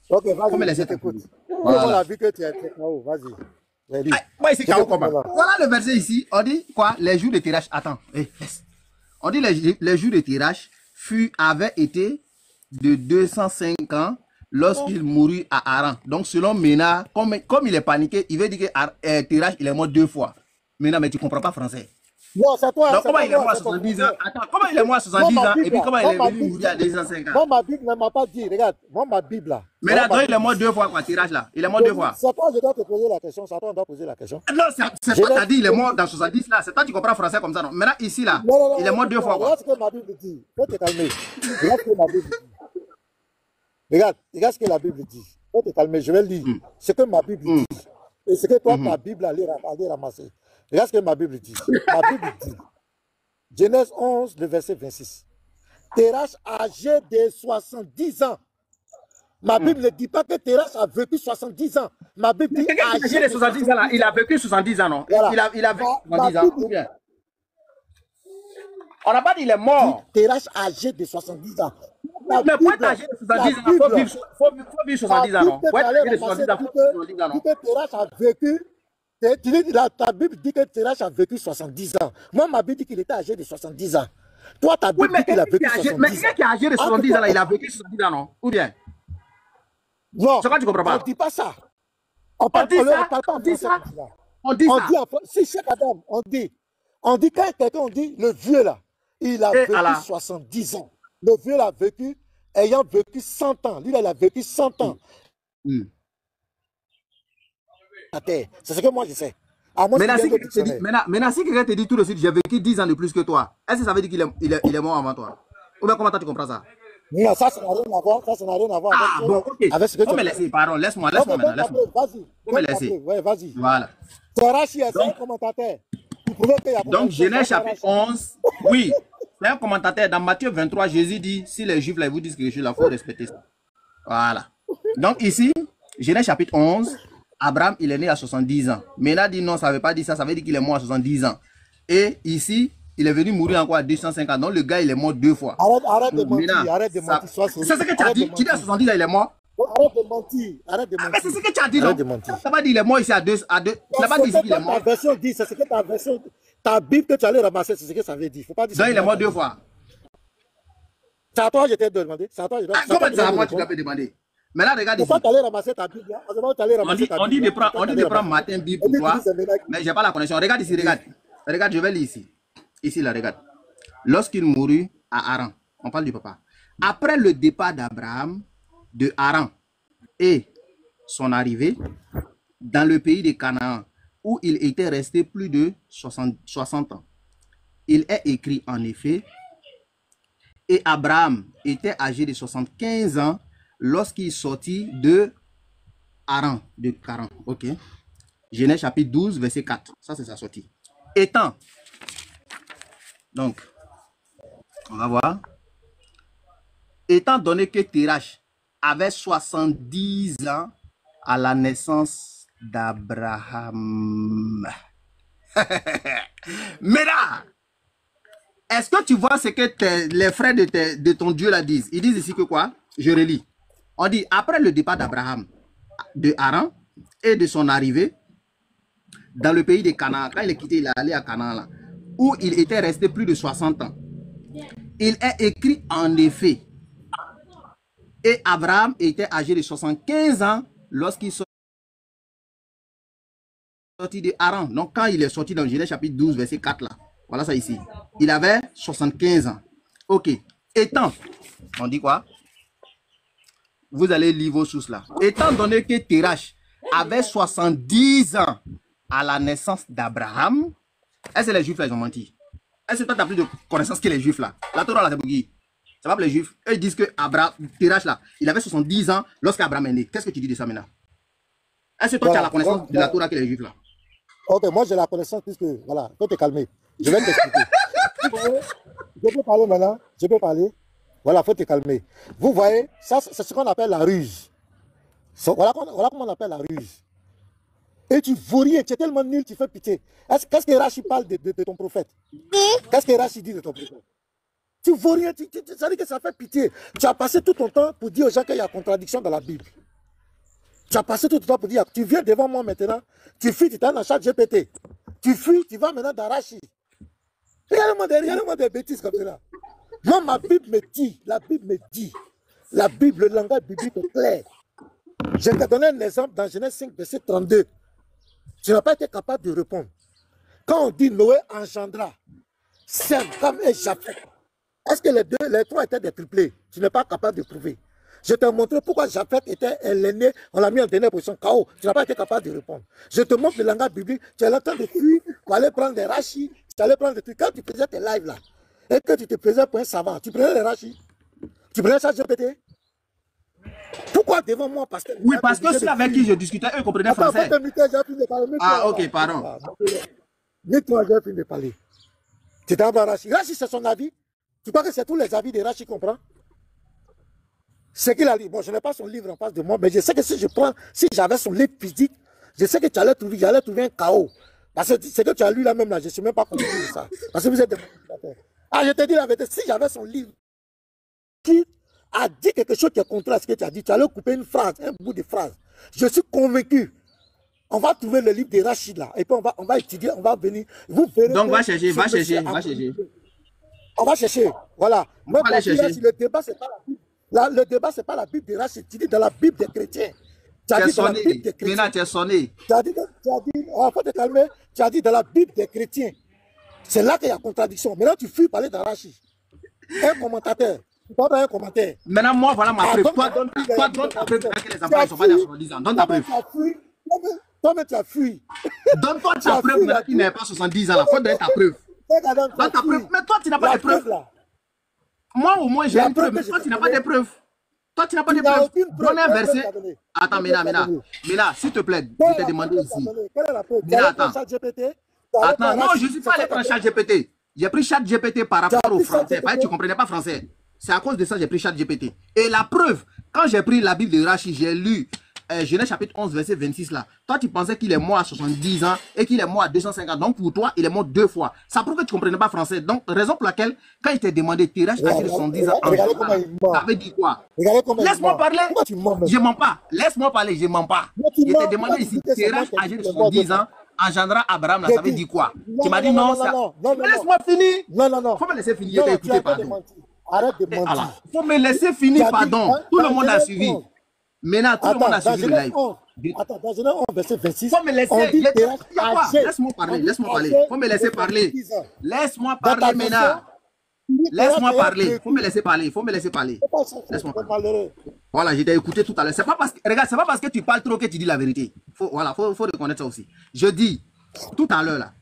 Ok, vas-y. Comment les écoutes? Voilà. On a vu que tu es KO, vas-y. Moi, ici, KO comment? Voilà le verset ici. On dit quoi? Les jours de Tirach. Attends. On dit les jours de Tirach avaient été de 205 ans lorsqu'il mourut à Haran. Donc, selon Mena, comme il est paniqué, il veut dire que Tirach, il est mort 2 fois. Mena, mais tu ne comprends pas français. Non, c'est toi. Donc, comment il est mort à 70 ans? Attends, comment il est mort à 70 ans et puis comment il est venu mourir à 205 ans? Moi, ma Bible ne m'a pas dit. Regarde, moi, ma Bible là. Mais là, il est mort 2 fois, quoi, Tirach là. Il est mort 2 fois. C'est toi, je dois te poser la question. C'est toi, on doit poser la question. Non, c'est toi qui as dit il est mort dans 70 là. C'est toi qui comprends français comme ça, non? Maintenant, ici là, il est mort 2 fois, quoi. Regarde ce que ma Bible dit. Faut te calmer. Regarde ce que ma Bible dit. regarde ce que la Bible dit. Faut te calmer, je vais lire ce que ma Bible dit. Et ce que toi, ta Bible, allez ramasser. Regarde ce que ma Bible dit. Ma Bible dit, Genèse 11, le verset 26. Terach âgé de 70 ans. Ma Bible ne dit pas que Terach a vécu 70 ans. Ma Bible dit âgé de 70 ans là, il a vécu 70 ans, non? Voilà. Il a vécu 70 ans. Ou bien? On n'a pas dit il est mort. Terach âgé de 70 ans. Mais pour être âgé de 70 ans, il faut vivre 70 ans, non? Pour être âgé de 70 ans, il faut vivre 70 ans, non? Que Terach a vécu, ta Bible dit que Terach a vécu 70 ans. Moi, ma Bible dit qu'il était âgé de 70 ans. Toi, ta Bible dit qu'il a vécu 70 ans. Mais quelqu'un qui est âgé de 70 ans, là, il a vécu 70 ans, non? Ou bien? Non, c'est quoi, tu comprends pas? On ne dit pas ça. On dit ça. Si, c'est Adam, on dit quand quelqu'un, on dit le vieux là, il a vécu 70 ans. Le vieux l'a vécu, ayant vécu 100 ans. Lui, il a vécu 100 ans. C'est ce que moi je sais. Maintenant, si quelqu'un te dit tout de suite, j'ai vécu 10 ans de plus que toi, est-ce que ça veut dire qu'il est mort avant toi? Ou bien comment tu comprends ça? Non, ça n'a rien à voir. Ça n'a rien à voir avec, bon, okay. Avec ce que tu me laisser, pardon, laisse-moi maintenant. Vas-y. Me laisser. Ouais, vas-y. Voilà. C'est un commentateur. Donc, Genèse chapitre 11, oui, c'est un commentateur. Dans Matthieu 23, Jésus dit, si les Juifs là, vous disent quelque chose, il faut respecter ça. Voilà. Donc ici, Genèse chapitre 11, Abraham, il est né à 70 ans. Mais là, dit non, ça ne veut pas dire ça, ça veut dire qu'il est mort à 70 ans. Et ici, il est venu mourir encore à 250. Donc le gars, il est mort 2 fois. Arrête de mentir. C'est ce que tu as dit. Tu dis à 70 ans, il est mort. Arrête de mentir. Mais c'est ce que tu as dit, non? Tu n'as pas dit il est mort ici à 2. Tu n'as pas dit ici qu'il est mort. Ta version dit, c'est ce que ta version, ta Bible que tu allais ramasser, c'est ce que ça veut dire. Faut pas dire. Donc il est mort 2 fois. C'est à toi que je t'ai demandé. Comment c'est à moi que tu l'as demandé? Mais là, regarde ici. Pourquoi tu allais ramasser ta Bible? On dit de prendre matin Bible pour toi. Mais je n'ai pas la connexion. Regarde ici, regarde. Regarde, je vais lire ici. Ici, là, regarde. Lorsqu'il mourut à Haran, on parle du papa. Après le départ d'Abraham de Haran et son arrivée dans le pays de Canaan, où il était resté plus de 60 ans, il est écrit en effet, et Abraham était âgé de 75 ans lorsqu'il sortit de Haran, de Caran. Ok. Genèse chapitre 12, verset 4. Ça, c'est sa sortie. Étant. Donc, on va voir. Étant donné que Terach avait 70 ans à la naissance d'Abraham. Mais là, est-ce que tu vois ce que les frères de ton Dieu là disent? Ils disent ici que quoi? Je relis. On dit, après le départ d'Abraham de Haran et de son arrivée dans le pays de Canaan, quand il est quitté, il est allé à Canaan là, où il était resté plus de 60 ans. Il est écrit en effet, et Abraham était âgé de 75 ans lorsqu'il sorti de Haran. Donc quand il est sorti dans Genèse chapitre 12, verset 4 là, voilà ça ici. Il avait 75 ans. Ok. Étant, on dit quoi? Vous allez lire vos sources là. Étant donné que Terach avait 70 ans à la naissance d'Abraham, est-ce que les Juifs là, ils ont menti? Est-ce que toi, tu as plus de connaissances que les Juifs là? La Torah là, c'est pour qui? Ça va pour les Juifs. Eux, ils disent que Terach là, il avait 70 ans lorsqu'Abraham est né. Qu'est-ce que tu dis de ça maintenant? Est-ce que toi, tu as la connaissance de la Torah que les Juifs là? Ok, moi j'ai la connaissance puisque, voilà, faut te calmer. Je vais t'expliquer. Je peux parler maintenant? Je peux parler? Voilà, faut te calmer. Vous voyez, ça c'est ce qu'on appelle la ruse. Voilà comment on appelle la ruse. Et tu vaux rien, tu es tellement nul, tu fais pitié. Qu'est-ce que Rachid parle de ton prophète? Qu'est-ce que Rachid dit de ton prophète? Tu vaux rien, ça dit que ça fait pitié. Tu as passé tout ton temps pour dire aux gens qu'il y a contradiction dans la Bible. Tu as passé tout ton temps pour dire, tu viens devant moi maintenant, tu fuis, tu es dans chat GPT. Tu fuis, tu vas maintenant dans Rachid. Regarde-moi des bêtises comme ça. Moi, ma Bible me dit, la Bible, le langage biblique est clair. Je vais te donner un exemple dans Genèse 5, verset 32. Tu n'as pas été capable de répondre. Quand on dit Noé engendra Sem, Ham et Japheth, est-ce que les trois étaient des triplés? Tu n'es pas capable de prouver. Je t'ai montré pourquoi Japheth était l'aîné, on l'a mis en dernière position, KO. Tu n'as pas été capable de répondre. Je te montre le langage biblique, tu es en train de fuir pour aller prendre des rachis, tu allais prendre des trucs. Quand tu faisais tes lives là, et que tu te faisais pour un savant, tu prenais les rachis, tu prenais ça GPT. Pourquoi devant moi, pasteur? Oui, parce que ceux avec qui je discutais, eux comprenaient français. Ah, ok, pardon. Mets-toi, j'ai fini de parler. Tu t'en vas Rachid. Rachid, c'est son avis. Tu crois que c'est tous les avis de Rachid qu'on prend? Ce qu'il a lu. Bon, je n'ai pas son livre en face de moi, mais je sais que si j'avais son livre physique, je sais que j'allais trouver un chaos. Parce que ce que tu as lu là même là, je ne suis même pas convaincu de ça. Parce que vous êtes des manipulateurs. Ah, je te dis la vérité, si j'avais son livre qui a dit quelque chose qui est contraire à ce que tu as dit, tu allais couper une phrase, un bout de phrase. Je suis convaincu. On va trouver le livre de Rachid là, et puis on va étudier, on va venir. Vous verrez. Donc va chercher. On va chercher, voilà. On va aller chercher. Le débat, c'est pas la Bible. Le débat, c'est pas la Bible de Rachid, tu dis dans la Bible des chrétiens. Tu as sonné. Maintenant, tu as sonné. Tu as dit, faut te calmer, tu as dit dans la Bible des chrétiens. C'est là qu'il y a contradiction. Maintenant, tu fuis parler d'Rachid. Un commentateur. Tu parles un commentaire. Maintenant, moi, voilà ma preuve. Toi, donne ta preuve que les enfants ne sont pas dans 70 ans. Donne ta preuve. Toi-même, tu as fui. Donne-toi ta preuve maintenant qu'il n'est pas 70 ans. Il faut donner ta preuve. Donne ta preuve. Mais toi, tu n'as pas de preuve. Moi, au moins, j'ai une preuve. Mais toi, tu n'as pas de preuve. Toi, tu n'as pas de preuve. Donne un verset. Attends, Ména, s'il te plaît, je t'ai demandé ici. Ména, attends. Attends, non, je ne suis pas allé prendre ChatGPT. J'ai pris ChatGPT par rapport au français. Tu ne comprenais pas français. C'est à cause de ça que j'ai pris ChatGPT. Et la preuve, quand j'ai pris la Bible de Rachid, j'ai lu Genèse chapitre 11, verset 26 là. Toi, tu pensais qu'il est mort à 70 ans et qu'il est mort à 250. Donc, pour toi, il est mort 2 fois. Ça prouve que tu ne comprenais pas français. Donc, raison pour laquelle, quand il t'a demandé tirage à 70 ans, ça veut dire quoi? Laisse-moi parler. Je mens pas. Laisse-moi parler, je mens pas. Il t'a demandé ici, tirage âgé de 70 ans engendra Abraham, là, ça veut dire quoi? Tu m'as dit non, ça. Laisse-moi finir. Non. Faut me laisser finir. Écoutez, pardon. Arrête de mentir. Faut me laisser finir, pardon. Tout le monde a suivi. Maintenant, tout le monde a suivi le live. Attends, dans Genèse 11, verset 26. Faut me laisser. Laisse-moi parler. Faut me laisser parler. Laisse-moi parler maintenant. Laisse-moi parler. Faut me laisser parler. Laisse-moi parler. Voilà, j'ai écouté tout à l'heure. Regarde, c'est pas parce que tu parles trop que tu dis la vérité. Faut reconnaître ça aussi. Je dis, tout à l'heure là,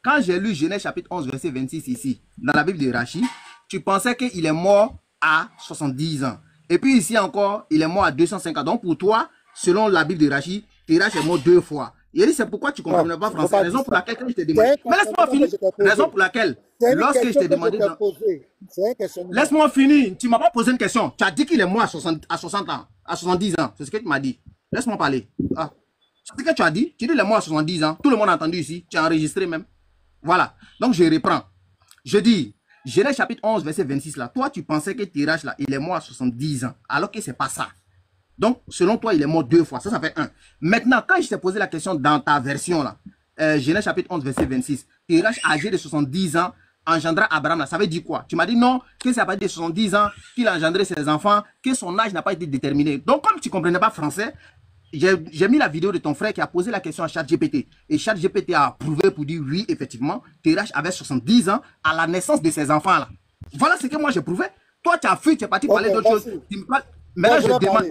quand j'ai lu Genèse chapitre 11, verset 26 ici, dans la Bible de Rachid, tu pensais qu'il est mort à 70 ans. Et puis ici encore, il est mort à 250. Donc pour toi, selon la Bible de Rachid, Tirach est mort 2 fois. Il dit, c'est pourquoi tu ne comprends pas français. Raison pour laquelle je t'ai demandé. Mais laisse-moi finir. Raison pour laquelle, lorsque je t'ai demandé... Laisse-moi finir. Tu ne m'as pas posé une question. Tu as dit qu'il est mort à 60 ans, à 70 ans. C'est ce que tu m'as dit. Laisse-moi parler. Ah. C'est ce que tu as dit. Tu dis qu'il est mort à 70 ans. Tout le monde a entendu ici. Tu as enregistré même. Voilà. Donc je reprends. Je dis... Genèse chapitre 11, verset 26 là. Toi, tu pensais que Tirach là, il est mort à 70 ans. Alors que ce n'est pas ça. Donc, selon toi, il est mort 2 fois. Ça fait 1. Maintenant, quand je t'ai posé la question dans ta version là, Genèse chapitre 11, verset 26, Tirach âgé de 70 ans engendra Abraham là. Ça veut dire quoi? Tu m'as dit non, que ça n'a pas été de 70 ans, qu'il a engendré ses enfants, que son âge n'a pas été déterminé. Donc, comme tu ne comprenais pas français, j'ai mis la vidéo de ton frère qui a posé la question à ChatGPT. Et ChatGPT a approuvé pour dire oui, effectivement, Tirach avait 70 ans à la naissance de ses enfants-là. Voilà ce que moi j'ai prouvé. Toi, tu as fui, tu es parti parler d'autres choses. Maintenant, je demande,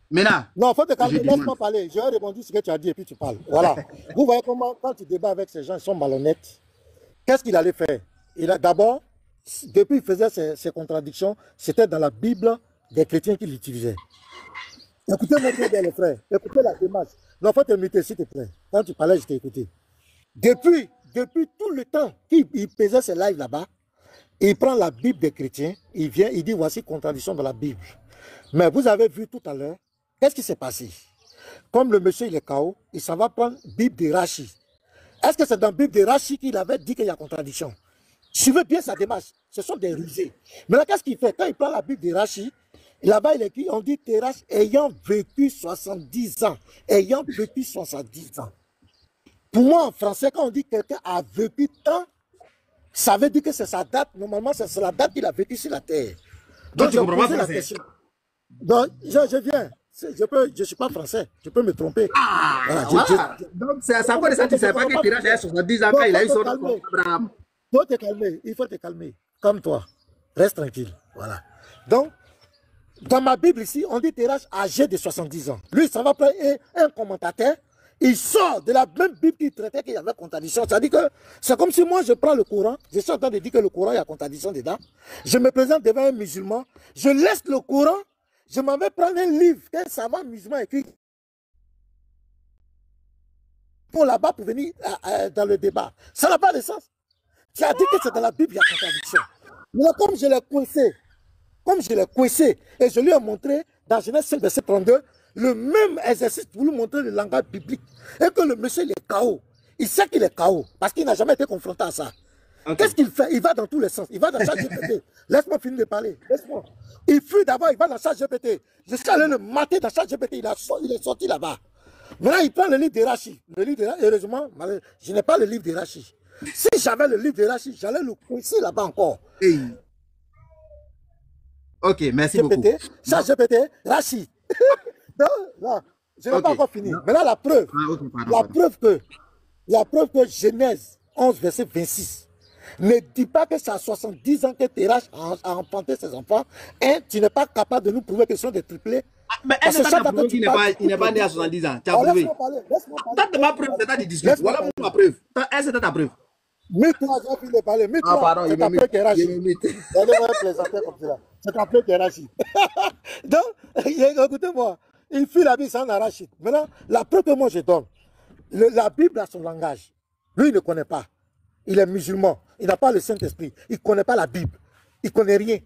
Ména. Non, il faut te calmer, laisse-moi parler. J'ai répondu ce que tu as dit et puis tu parles. Voilà. Vous voyez comment, quand tu débats avec ces gens, ils sont malhonnêtes. Qu'est-ce qu'il allait faire? D'abord, depuis qu'il faisait ses contradictions, c'était dans la Bible des chrétiens qu'il utilisait. Écoutez-moi bien, les frères. Écoutez la démarche. Non, il faut te muter, s'il te plaît. Quand tu parlais, je t'ai écouté. Depuis tout le temps qu'il faisait ses lives là-bas, il prend la Bible des chrétiens, il vient, il dit voici contradiction dans la Bible. Mais vous avez vu tout à l'heure, qu'est-ce qui s'est passé? Comme le monsieur il est KO, il s'en va prendre la Bible de Rachid. Est-ce que c'est dans la Bible de Rachid qu'il avait dit qu'il y a contradiction? Suivez bien sa démarche. Ce sont des rusés. Maintenant, qu'est-ce qu'il fait? Quand il prend la Bible de Rachid, là-bas, il est écrit, on dit Tirach ayant vécu 70 ans. Ayant vécu 70 ans. Pour moi, en français, quand on dit quelqu'un a vécu tant, ça veut dire que c'est sa date. Normalement, c'est la date qu'il a vécu sur la terre. Donc, je pose la question. Donc, je viens. Je ne suis pas français. Je peux me tromper. Ah, voilà. Donc, c'est à cause de ça que tu ne sais pas que Tirach a 70 ans quand il a eu son Abraham. Il faut te calmer. Il faut te calmer. Comme toi. Reste tranquille. Voilà. Donc, dans ma Bible ici, on dit Tirach âgé de 70 ans. Lui, ça va prendre un commentateur. Il sort de la même Bible qui traitait qu'il y avait contradiction. C'est-à-dire que c'est comme si moi je prends le Coran, je suis en train de dire que le Coran, il y a contradiction dedans. Je me présente devant un musulman, je laisse le Coran, je m'en vais prendre un livre qu'un savant musulman écrit pour là-bas pour venir dans le débat. Ça n'a pas de sens. Tu as dit que c'est dans la Bible, il y a contradiction. Mais comme je l'ai coincé, et je lui ai montré dans Genèse 5, verset 32, le même exercice pour lui montrer le langage biblique, et que le monsieur il est KO. Il sait qu'il est KO, parce qu'il n'a jamais été confronté à ça. Okay. Qu'est-ce qu'il fait? Il va dans tous les sens. Il va dans ChatGPT. Laisse-moi finir de parler. Laisse-moi. Il fuit d'abord, il va dans ChatGPT. Je suis allé le mater dans ChatGPT. Il est sorti là-bas. Maintenant, il prend le livre de Rachi. Le livre de Rachi, heureusement, je n'ai pas le livre de Rachi. Si j'avais le livre de Rachi, j'allais le coincer là-bas encore. Hey. Ok, merci beaucoup. ChatGPT, Rachi. Non, non, je n'ai pas encore fini. Maintenant, la preuve. La preuve que Genèse 11, verset 26. Ne dis pas que c'est à 70 ans que Terach a enfanté ses enfants et tu n'es pas capable de nous prouver que ce sont des triplés. Mais est-ce que tu as prouvé qu'il n'est pas né à 70 ans? Tu as prouvé. T'as ma preuve, c'est ta discussion. Voilà ma preuve. Est-ce que tu as ta preuve? Mets-toi, j'ai fini de parler. Mets-toi. Ah, pardon, il m'a plaisanter comme cela. C'est appelé Terachid. Donc, écoutez-moi, il fuit la Bible sans Arachide. Maintenant, la preuve que moi je donne, la Bible a son langage. Lui, il ne connaît pas. Il est musulman. Il n'a pas le Saint-Esprit. Il ne connaît pas la Bible. Il ne connaît rien.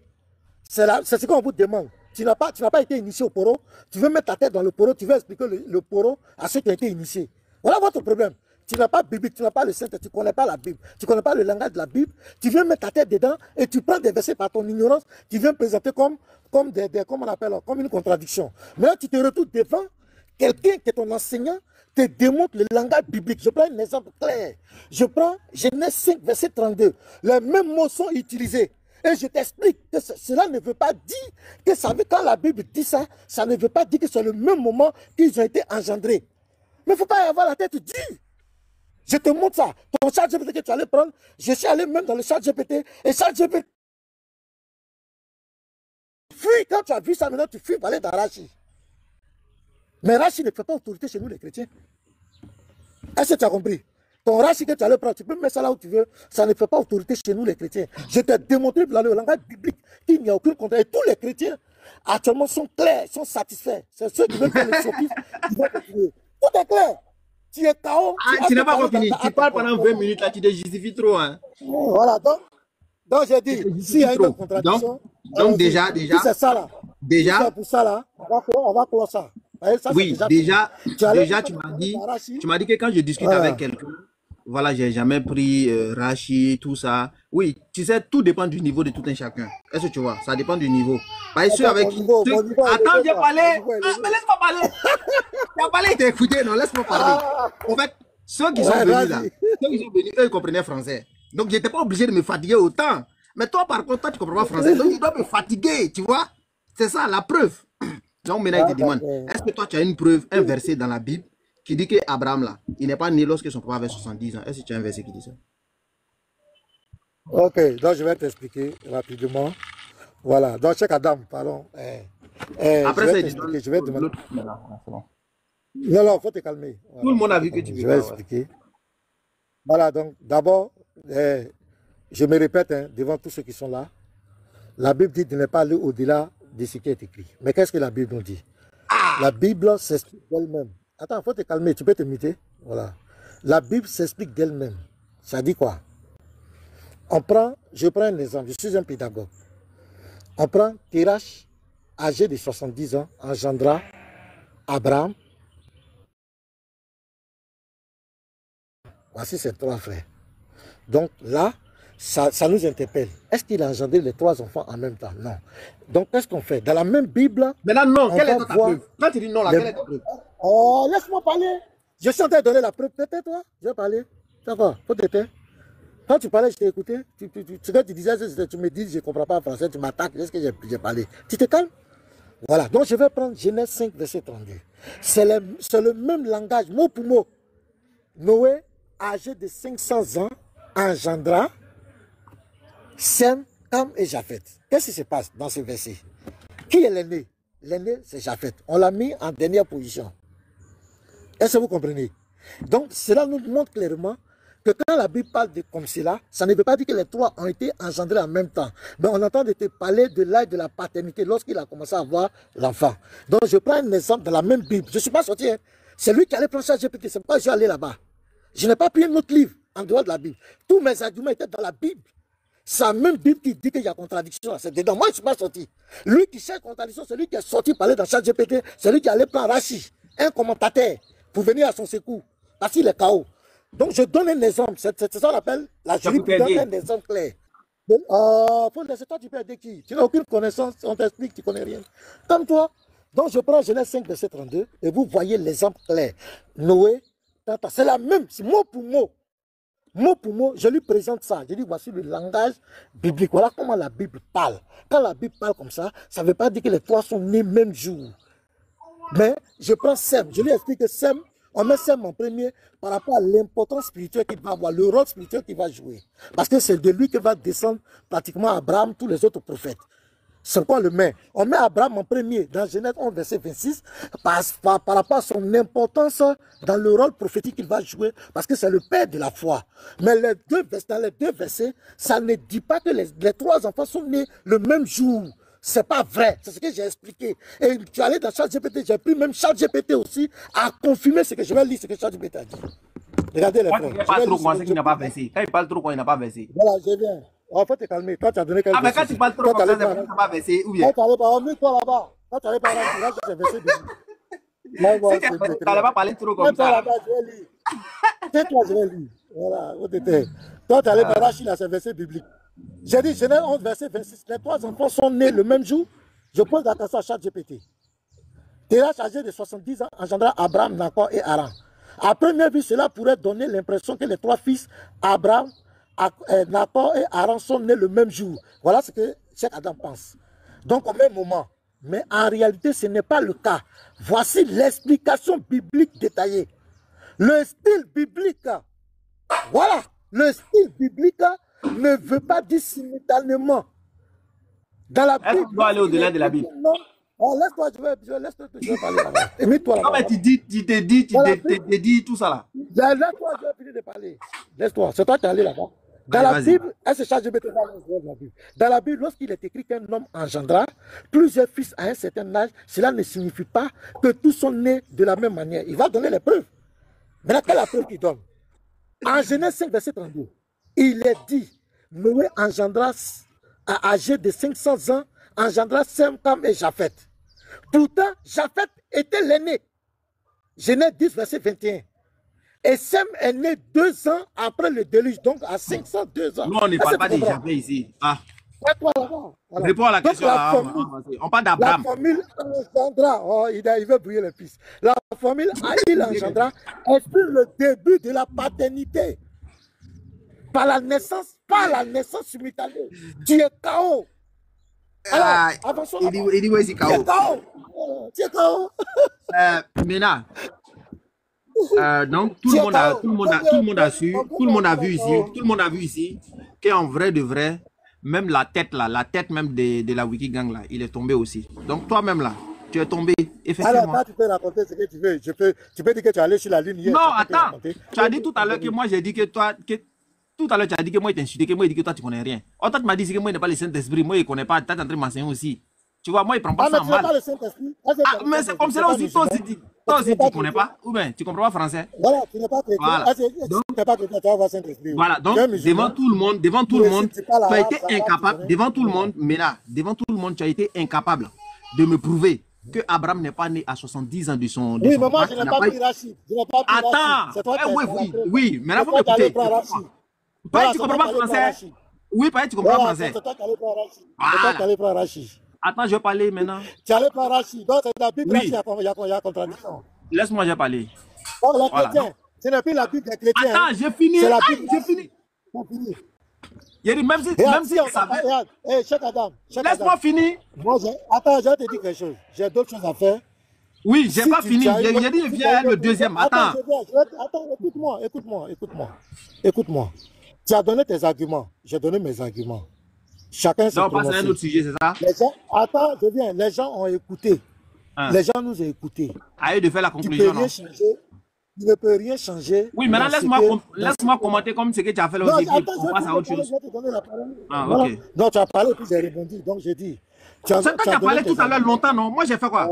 C'est ce qu'on vous demande. Tu n'as pas été initié au poro. Tu veux mettre ta tête dans le poro. Tu veux expliquer le poro à ceux qui ont été initiés. Voilà votre problème. Tu n'as pas Bible, tu n'as pas le Saint-Esprit, tu ne connais pas la Bible. Tu ne connais pas le langage de la Bible. Tu viens mettre ta tête dedans et tu prends des versets par ton ignorance. Tu viens présenter comme une contradiction. Maintenant, tu te retrouves devant quelqu'un qui est ton enseignant, te démontre le langage biblique. Je prends un exemple clair. Je prends Genèse 5, verset 32. Les mêmes mots sont utilisés. Et je t'explique que cela ne veut pas dire que ça veut, quand la Bible dit ça, ça ne veut pas dire que c'est le même moment qu'ils ont été engendrés. Mais il ne faut pas avoir la tête dure. Je te montre ça. Ton chat GPT que tu allais prendre, je suis allé même dans le chat GPT. Et chat GPT, fuis, quand tu as vu ça, maintenant tu fuis pour aller dans Rachi. Mais Rachi ne fait pas autorité chez nous les chrétiens. Est-ce que tu as compris? Ton Rachi que tu allais prendre, tu peux mettre ça là où tu veux, ça ne fait pas autorité chez nous les chrétiens. Je t'ai démontré dans le langage biblique qu'il n'y a aucun contraire. Et tous les chrétiens actuellement sont clairs, sont satisfaits. C'est ceux qui veulent faire le sophisme qui vont continuer. Tout est clair. Tu es KO. Tu n'as pas encore fini. Tu parles pendant 20 minutes là, tu te justifies trop. Hein. Voilà, donc j'ai dit, s'il y a une contradiction. Donc déjà. Si c'est ça là. Déjà. C'est pour ça là, on va clore ça. Ça oui, déjà, tu m'as dit que quand je discute avec quelqu'un, voilà, j'ai jamais pris Rachi, tout ça. Oui, tu sais, tout dépend du niveau de tout un chacun. Est-ce que tu vois? Ça dépend du niveau. Par ceux avec qui. Attends, j'ai parlé. Mais laisse-moi parler. Tu as parlé, t'as écouté, non? Laisse-moi parler. En fait, ceux qui sont venus là, eux, ils comprenaient français. Donc, j'étais pas obligé de me fatiguer autant. Mais toi, par contre, toi, tu comprends pas français. Donc, tu dois me fatiguer, tu vois? C'est ça, la preuve. Donc, maintenant, il te demande, est-ce que toi, tu as une preuve, un verset dans la Bible qui dit qu'Abraham, là, il n'est pas né lorsque son papa avait 70 ans. Est-ce que tu as un verset qui dit ça? Ok, donc je vais t'expliquer rapidement. Voilà, donc Cheikh Adam, pardon. Après, je vais demander. Non, il faut te calmer. Voilà. Tout le monde a vu que tu veux. Je vais expliquer. Voilà, donc d'abord, je me répète devant tous ceux qui sont là. La Bible dit de ne pas aller au-delà de ce qui est écrit. Mais qu'est-ce que la Bible nous dit? La Bible s'explique d'elle-même. Attends, il faut te calmer, tu peux te muter. Voilà. La Bible s'explique d'elle-même. Ça dit quoi? Je prends un exemple, je suis un pédagogue. On prend Terach, âgé de 70 ans, engendra Abraham. Voici ses trois frères. Donc là, ça nous interpelle. Est-ce qu'il a engendré les trois enfants en même temps? Non. Donc, qu'est-ce qu'on fait? Dans la même Bible... Maintenant, non, quelle est ta preuve? Quand tu dis non, là, quelle est ta preuve? Oh, laisse-moi parler. Je suis en train de donner la preuve. Peut-être, toi, je vais parler. Ça va, faut t'aider. Quand tu parlais, je t'ai écouté. Ce que tu disais, tu me dis, je ne comprends pas français, tu m'attaques. Est-ce que j'ai parlé? Tu te calmes? Voilà, donc je vais prendre Genèse 5, verset 32. C'est le même langage, mot pour mot. Noé, âgé de 500 ans, engendra Sem, Ham et Japheth. Qu'est-ce qui se passe dans ce verset? Qui est l'aîné? L'aîné, c'est Japheth. On l'a mis en dernière position. Est-ce que vous comprenez? Donc, cela nous montre clairement que quand la Bible parle de comme cela, ça ne veut pas dire que les trois ont été engendrés en même temps. Mais on entend de te parler de l'âge de la paternité lorsqu'il a commencé à avoir l'enfant. Donc je prends un exemple de la même Bible. Je ne suis pas sorti, hein. C'est lui qui allait prendre ChatGPT, c'est pourquoi je suis allé là-bas. Je n'ai pas pris un autre livre en dehors de la Bible. Tous mes arguments étaient dans la Bible. C'est la même Bible qui dit qu'il y a contradiction. C'est dedans. Moi, je ne suis pas sorti. Lui qui cherche contradiction, c'est lui qui est sorti parler dans ChatGPT, c'est lui qui allait prendre Rachid, un commentateur, pour venir à son secours. Parce qu'il est KO. Donc, je donne un exemple. C'est ça qu'on appelle la jurisprudence, un exemple clair. Faut laisser toi, tu peux aider qui? Tu n'as aucune connaissance, on t'explique, tu ne connais rien. Comme toi. Donc, je prends Genèse 5, verset 32, et vous voyez l'exemple clair. Noé, c'est la même, c'est mot pour mot. Mot pour mot, je lui présente ça. Je dis, voici le langage biblique. Voilà comment la Bible parle. Quand la Bible parle comme ça, ça ne veut pas dire que les trois sont nés même jour. Mais je prends Sem. Je lui explique que Sem, on met Sem en premier par rapport à l'importance spirituelle qu'il va avoir, le rôle spirituel qu'il va jouer. Parce que c'est de lui que va descendre pratiquement Abraham, tous les autres prophètes. C'est quoi le met? On met Abraham en premier dans Genèse 11, verset 26, par rapport à son importance dans le rôle prophétique qu'il va jouer, parce que c'est le père de la foi. Mais dans les deux versets, ça ne dit pas que les trois enfants sont nés le même jour. C'est pas vrai, c'est ce que j'ai expliqué. Et tu es allé dans ChatGPT, j'ai pris même ChatGPT aussi à confirmer ce que je vais lire, ce que ChatGPT a dit. Regardez les frères. Il parle trop quand il n'a pas versé. Quand il parle trop quand il n'a pas versé. Voilà, je viens. Il faut te calmer. Toi, tu as donné quelques mais quand tu parles trop quand il n'a pas versé, ou bien? Quand tu allais toi là-bas. Quand tu allais pas là, tu as versé. Si tu n'allais pas parler trop comme ça. Là-bas, je vais lire. Tais-toi, je vais lire. Voilà, où tu étais. Toi, tu allais par là, c'est verset biblique. J'ai dit, Genèse 11, verset 26. Les trois enfants sont nés le même jour. Je pose l'attention à ChatGPT. Terach, âgé de 70 ans, engendra Abraham, Nahor et Haran. À première vue, cela pourrait donner l'impression que les trois fils, Abraham, Nahor et Haran, sont nés le même jour. Voilà ce que Cheikh Adam pense. Donc au même moment. Mais en réalité, ce n'est pas le cas. Voici l'explication biblique détaillée. Le style biblique, voilà, le style biblique ne veut pas dire simultanément. Dans la Bible, tu dois aller au-delà de la Bible. Non. Oh, laisse-toi, je vais parler là-bas. Et mets-toi là-bas. Non, mais tu dis tout ça là. Laisse-toi, je vais finir de parler. Laisse-toi, c'est toi qui es allé là-bas. Dans la Bible, dans la Bible, lorsqu'il est écrit qu'un homme engendra plusieurs fils à un certain âge, cela ne signifie pas que tous sont nés de la même manière. Il va donner les preuves. Maintenant, quelle est la preuve qu'il donne? En Genèse 5, verset 32, il est dit, Noé engendra, âgé de 500 ans, engendra Sem, Ham et Japheth. Pourtant, Japheth était l'aîné. Genèse 10, verset 21. Et Sem est né 2 ans après le déluge, donc à 502 ans. Non, on ne parle pas de Japheth ici. Ah. Voilà. Réponds à la question. On parle d'Abraham. La famille engendra, il veut brûler le fils. La famille il engendra exprime le début de la paternité. Par la naissance simultanée. Tu es KO. Alors, avançons. Il dit oui, c'est KO. Tu es KO. Maintenant, donc tout le monde a vu ici qu'en vrai de vrai, même la tête même de la Wikigang là, il est tombé aussi. Donc toi-même là, tu es tombé, effectivement. Alors, toi, tu peux raconter ce que tu veux. Tu peux dire que tu es allé sur la ligne hier. Non, attends. Tu as dit tout à l'heure que moi, j'ai dit que toi... Tout à l'heure, tu as dit que moi, il t'insulté, que moi, il dit que toi, tu connais rien. Oh, toi, tu m'as dit que moi, il n'est pas le Saint-Esprit. Moi, il ne connaît pas. Tu es en train de m'enseigner aussi. Tu vois, moi, il ne prend pas ça en mal. Mais c'est comme cela aussi. Toi aussi, tu ne connais pas. Ou bien, tu ne comprends pas français. Voilà, tu n'es pas chrétien. Voilà. Tu n'es pas chrétien, tu vas voir Saint-Esprit. Voilà, donc, devant tout le monde, tu as été incapable. Devant tout le monde, mais là, devant tout le monde, tu as été incapable de me prouver que Abraham n'est pas né à 70 ans de son... Oui, mais moi, je n'ai pas pris Rachid. Attends. Oui, mais là, il faut m'écouter. Pas tu comprends pas français. Oui, pas tu comprends pas français. C'est toi qui allais prendre Rachid. Attends, je vais parler maintenant. Tu allais prendre Rachid. Donc, c'est la Bible, il y a contradiction. Laisse-moi, je vais parler. Oh, les chrétiens. Ce n'est plus la Bible des chrétiens. Attends, j'ai fini. C'est la Bible. J'ai fini. Il dit, même si on savait. Cheikh Adam. Laisse-moi finir. Attends, je vais te dire quelque chose. J'ai d'autres choses à faire. Oui, j'ai pas fini. J'ai dit, viens le deuxième. Attends. Attends, écoute-moi. Tu as donné tes arguments. J'ai donné mes arguments. Chacun s'est prononcé. Non, pas un autre sujet, c'est ça? Attends, je viens. Les gens ont écouté. Les gens nous ont écoutés. À eux de faire la conclusion, non? tu ne peux rien changer. Oui, maintenant laisse-moi commenter comme ce que tu as fait là aussi, puis on passe à autre chose. Ah, voilà. ok. Donc tu as parlé, puis j'ai répondu. Donc j'ai dit. C'est quand tu as parlé tout à l'heure longtemps, non? Moi, j'ai fait quoi?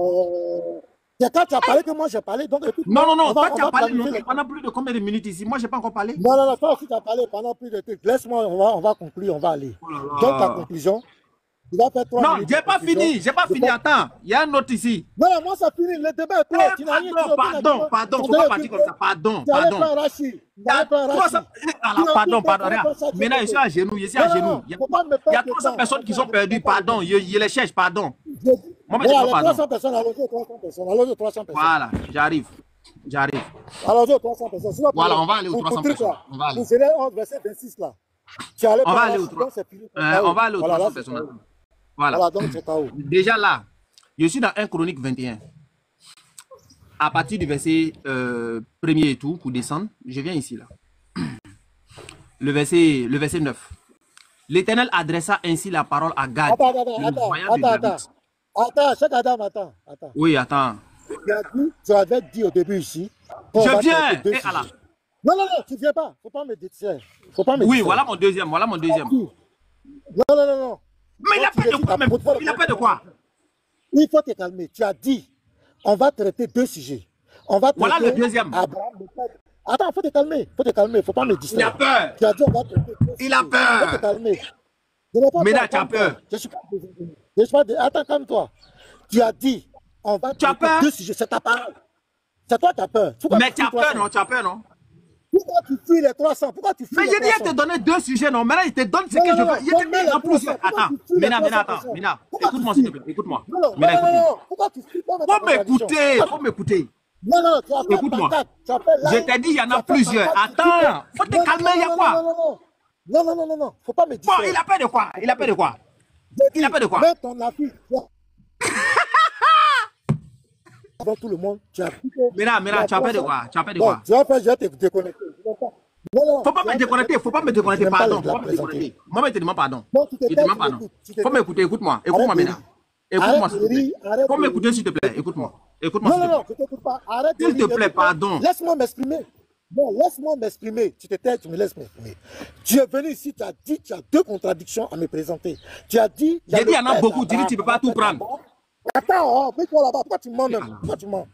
C'est quand tu as parlé que moi j'ai parlé. Donc, écoute, non, toi tu as parlé longtemps, pendant plus de combien de minutes ici? Moi, j'ai pas encore parlé. Non, toi aussi tu as parlé pendant plus de temps. Laisse-moi, on va conclure, on va aller. Donc ta conclusion, tu vas faire 3 minutes. Non, j'ai pas fini, attends. Il y a un autre ici. Non, moi ça finit, le débat est clos. Tu n'as rien dit. Pardon, faut pas partir comme ça, pardon. Pardon. Maintenant, je suis à genoux, Il y a 300 personnes qui sont perdues, pardon. Je les cherche, pardon. Moi, je ne pas pardon. 300 personnes, allons-y 300 personnes. Voilà, j'arrive. Allons-y 300 personnes. Voilà, on va aller aux 300 personnes. On va aller. Vous allez au verset 26 là. On va aller aux 300 personnes. Voilà. Donc c'est KO. Déjà là, je suis dans 1 Chronique 21. À partir du verset 1er et tout, pour descendre, je viens ici là. Le verset 9. L'Éternel adressa ainsi la parole à Gad. Attends. Oui, attends. Tu avais dit au début ici. Je viens. Et Allah. Non, tu viens pas. Faut pas me distraire. Oui, voilà mon deuxième. Non. Mais il a pas de quoi même. Il a pas de quoi. Il faut te calmer. Tu as dit, on va traiter 2 sujets. On va traiter voilà le deuxième. Abraham, attends, faut te calmer. Faut pas me distraire. Il a peur. Tu as dit, on va traiter 2 sujets. Il a peur. Faut te calmer. Mais là, tu as peur. Je suis pas. Attends, calme-toi. Tu as dit, on va traiter 2 sujets. C'est ta parole. C'est toi qui as peur. Mais tu as peur, non? Tu as peur, non? Pourquoi tu fuis les 300? Mais j'ai dit, il te donner 2 sujets, non? Maintenant, il te donne ce que je veux. Il te dit en plus. Attends, Mina. Écoute-moi, s'il te plaît. Écoute-moi. Mina, écoute-moi. Pourquoi tu fuis? Faut m'écouter. Non, écoute-moi. Je t'ai dit, il y en a plusieurs. Attends, faut te calmer, il y a quoi? Non, faut pas me dire. Bon, il a peur de quoi? Il a peur de quoi? Mets ton affiche. Avant tout le monde, tu as Mina, tu as peur de quoi? Tu vas faire, je vais te déconnecter. Faut pas me déconnecter, pardon. Moi, je te demande pardon. Faut m'écouter, écoute-moi, Mina. Écoute-moi, s'il te plaît. Faut m'écouter, s'il te plaît. Écoute-moi, non, je t'écoute pas. Arrête. S'il te plaît, pardon. Laisse-moi m'exprimer. Non, laisse-moi m'exprimer. Tu te tais, tu me laisses m'exprimer. Tu es venu ici, tu as dit, tu as 2 contradictions à me présenter. Tu as dit. J'ai dit, il y en a beaucoup. Tu dis, tu ne peux pas tout prendre. Attends, mets-toi là-bas. Pourquoi tu mens même? Pourquoi tu mens?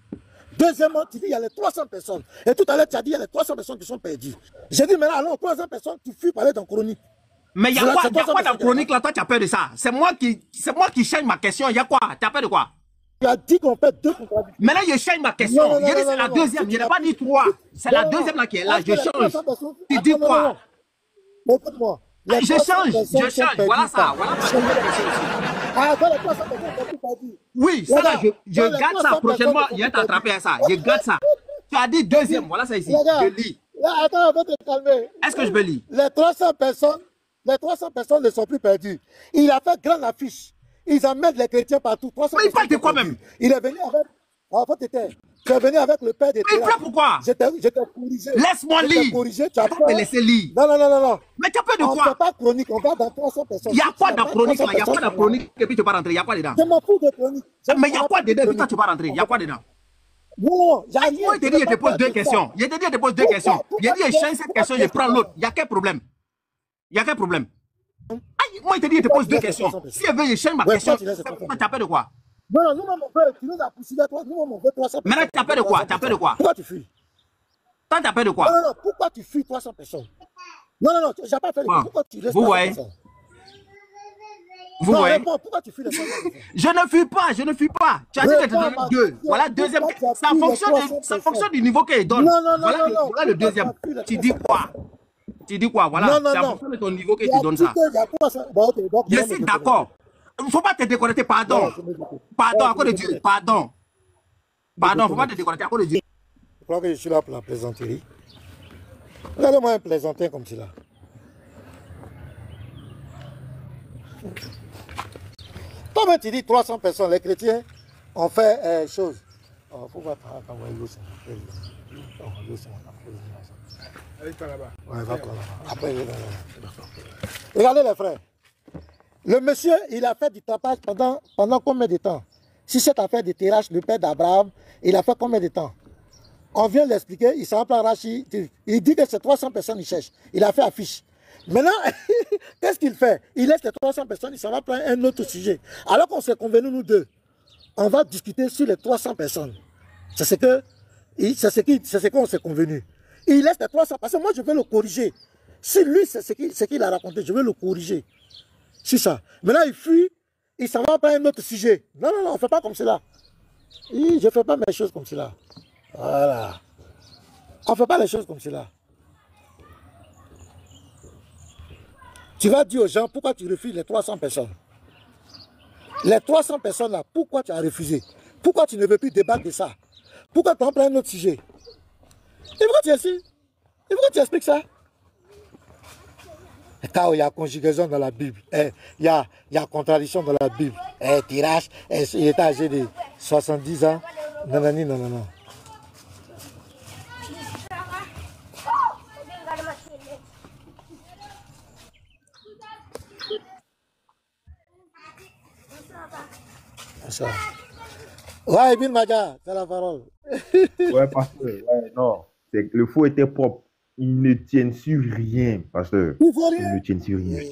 Deuxièmement, tu dis, il y a les 300 personnes. Et tout à l'heure, tu as dit, il y a les 300 personnes qui sont perdues. J'ai dit, mais là, alors, 300 personnes, tu fuis parler dans Chronique. Mais il y a quoi dans Chronique là? Toi, tu as peur de ça. C'est moi qui change ma question. Il y a quoi? Tu as peur de quoi? Tu as dit qu'on fait 2 contradictions. Maintenant, je change ma question. Je dis, c'est la deuxième. Je n'ai pas dit 3. C'est la deuxième là qui est là. Je change. Tu dis quoi? Écoute-moi. Je change. Voilà ça. Oui, ça là, je garde ça. Prochainement, il va t'attraper à ça. Je garde ça. Tu as dit deuxième. Voilà ça ici. Je lis. Attends, on va te calmer. Est-ce que je peux lire? Les 300 personnes ne sont plus perdues. Il a fait grande affiche. Ils amènent les chrétiens partout. Mais il parle de quoi même? Il est venu avec. Tu es venu avec le père des terrains. Mais pourquoi? Je t'ai corrigé. Laisse-moi lire. Tu vas pas me laisser lire. Non. Mais tu as peur de quoi? On ne fait pas chronique, on va dans 300 personnes. Il y a quoi dans chronique là? Il y a quoi dans chronique et puis tu vas rentrer? Il y a quoi dedans? Je m'en fous de chronique. Mais il y a quoi dedans? Puis toi tu vas rentrer. Il y a quoi dedans? Non, il y a rien. Moi, je te dis, je te pose 2 questions. Je te dis, je te pose 2 questions. Je dis, je change cette question, je prends l'autre. Il y a quel problème? Moi, je te dis, je te pose 2 questions. Si je veux, je change ma question. Tu as peur de quoi? Non, nous, mon père, tu nous as poussé à toi. Nous, mon père, 300 personnes. Maintenant, tu as peur de quoi? Pourquoi tu fuis? Toi, tu as peur de quoi? Non, pourquoi tu fuis 300 personnes? Non, j'ai pas fait le pourquoi tu restes. Vous voyez? Vous voyez? Pourquoi tu fuis les 300 personnes? Je ne fuis pas. Tu as dit que tu donnes 2. Voilà, deuxième. Ça fonctionne du niveau qu'il donne. Voilà le deuxième. Tu dis quoi? Voilà. C'est en fonction de ton niveau que tu donnes ça. Je suis d'accord. Il ne faut pas te déconnecter, pardon. À cause de Dieu, pardon. Il ne faut pas te déconnecter à cause de Dieu. Je crois que je suis là pour la plaisanterie. Regardez-moi un plaisantin comme cela. Toi-même, tu dis 300 personnes, les chrétiens ont fait chose. Il faut voir après, regardez les frères. Le monsieur, il a fait du tapage pendant combien de temps? Si cette affaire de terrasse, le père d'Abraham, il a fait combien de temps? On vient l'expliquer, il s'en prend Rachid, il dit que c'est 300 personnes il cherche. Il a fait affiche. Maintenant, qu'est-ce qu'il fait? Il laisse les 300 personnes, il s'en va prendre un autre sujet. Alors qu'on s'est convenu, nous deux, on va discuter sur les 300 personnes. C'est ce qu'on s'est convenu. Il laisse les 300 parce que moi, je vais le corriger. Si lui, c'est ce qu'il a raconté, je vais le corriger. C'est ça. Maintenant, il fuit, il s'en va prendre un autre sujet. Non, non, non, on ne fait pas comme cela. Je ne fais pas mes choses comme cela. Voilà. On ne fait pas les choses comme cela. Tu vas dire aux gens pourquoi tu refuses les 300 personnes. Les 300 personnes là, pourquoi tu as refusé? Pourquoi tu ne veux plus débattre de ça? Pourquoi tu en prends un autre sujet? Et pourquoi tu expliques? Et pourquoi tu expliques ça? Quand il y a conjugaison dans la Bible, il y a contradiction dans la Bible. Tirage, il est âgé de 70 ans. Non, non, non, non, non. Ça. Ouais, Ibn Maja, c'est la parole. Ouais, pasteur, ouais, non. Le faux était propre. Ils ne tiennent sur rien, pasteur. Il faut rien. Ils ne tiennent sur rien.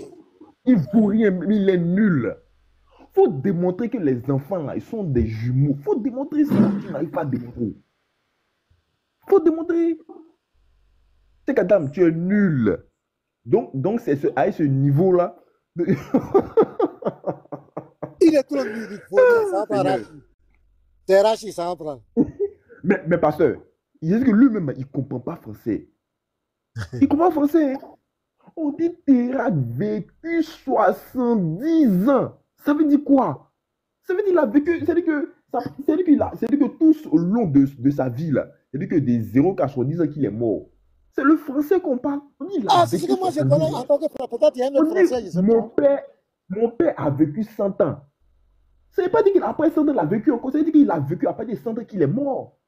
Il ne faut rien, il est nul. Il faut démontrer que les enfants, là, ils sont des jumeaux. Il faut démontrer ça. Tu n'arrives pas à démontrer. Il faut démontrer. C'est qu'Adam, tu es nul. Donc c'est à ce niveau-là. Il est trop nul. Il faut rien. Ça va Rachid. C'est Rachid, ça va prendre. Mais pasteur, il dit que lui-même, il ne comprend pas français. Il comprend français. Hein? On dit Térac vécu 70 ans. Ça veut dire quoi? Ça veut dire qu'il a vécu. C'est-à-dire que tous au long de sa vie, là, c'est-à-dire que des 0 à 70 ans qu'il est mort. C'est le français qu'on parle. On dit, c'est ce que moi je connais en tant que frère. Peut-être il y a un autre français, je sais pas. Mon père a vécu 100 ans. Ça ne veut pas dire qu'après 100 ans, il a vécu encore. Ça veut dire qu'il a vécu après des 100 ans qu'il est mort.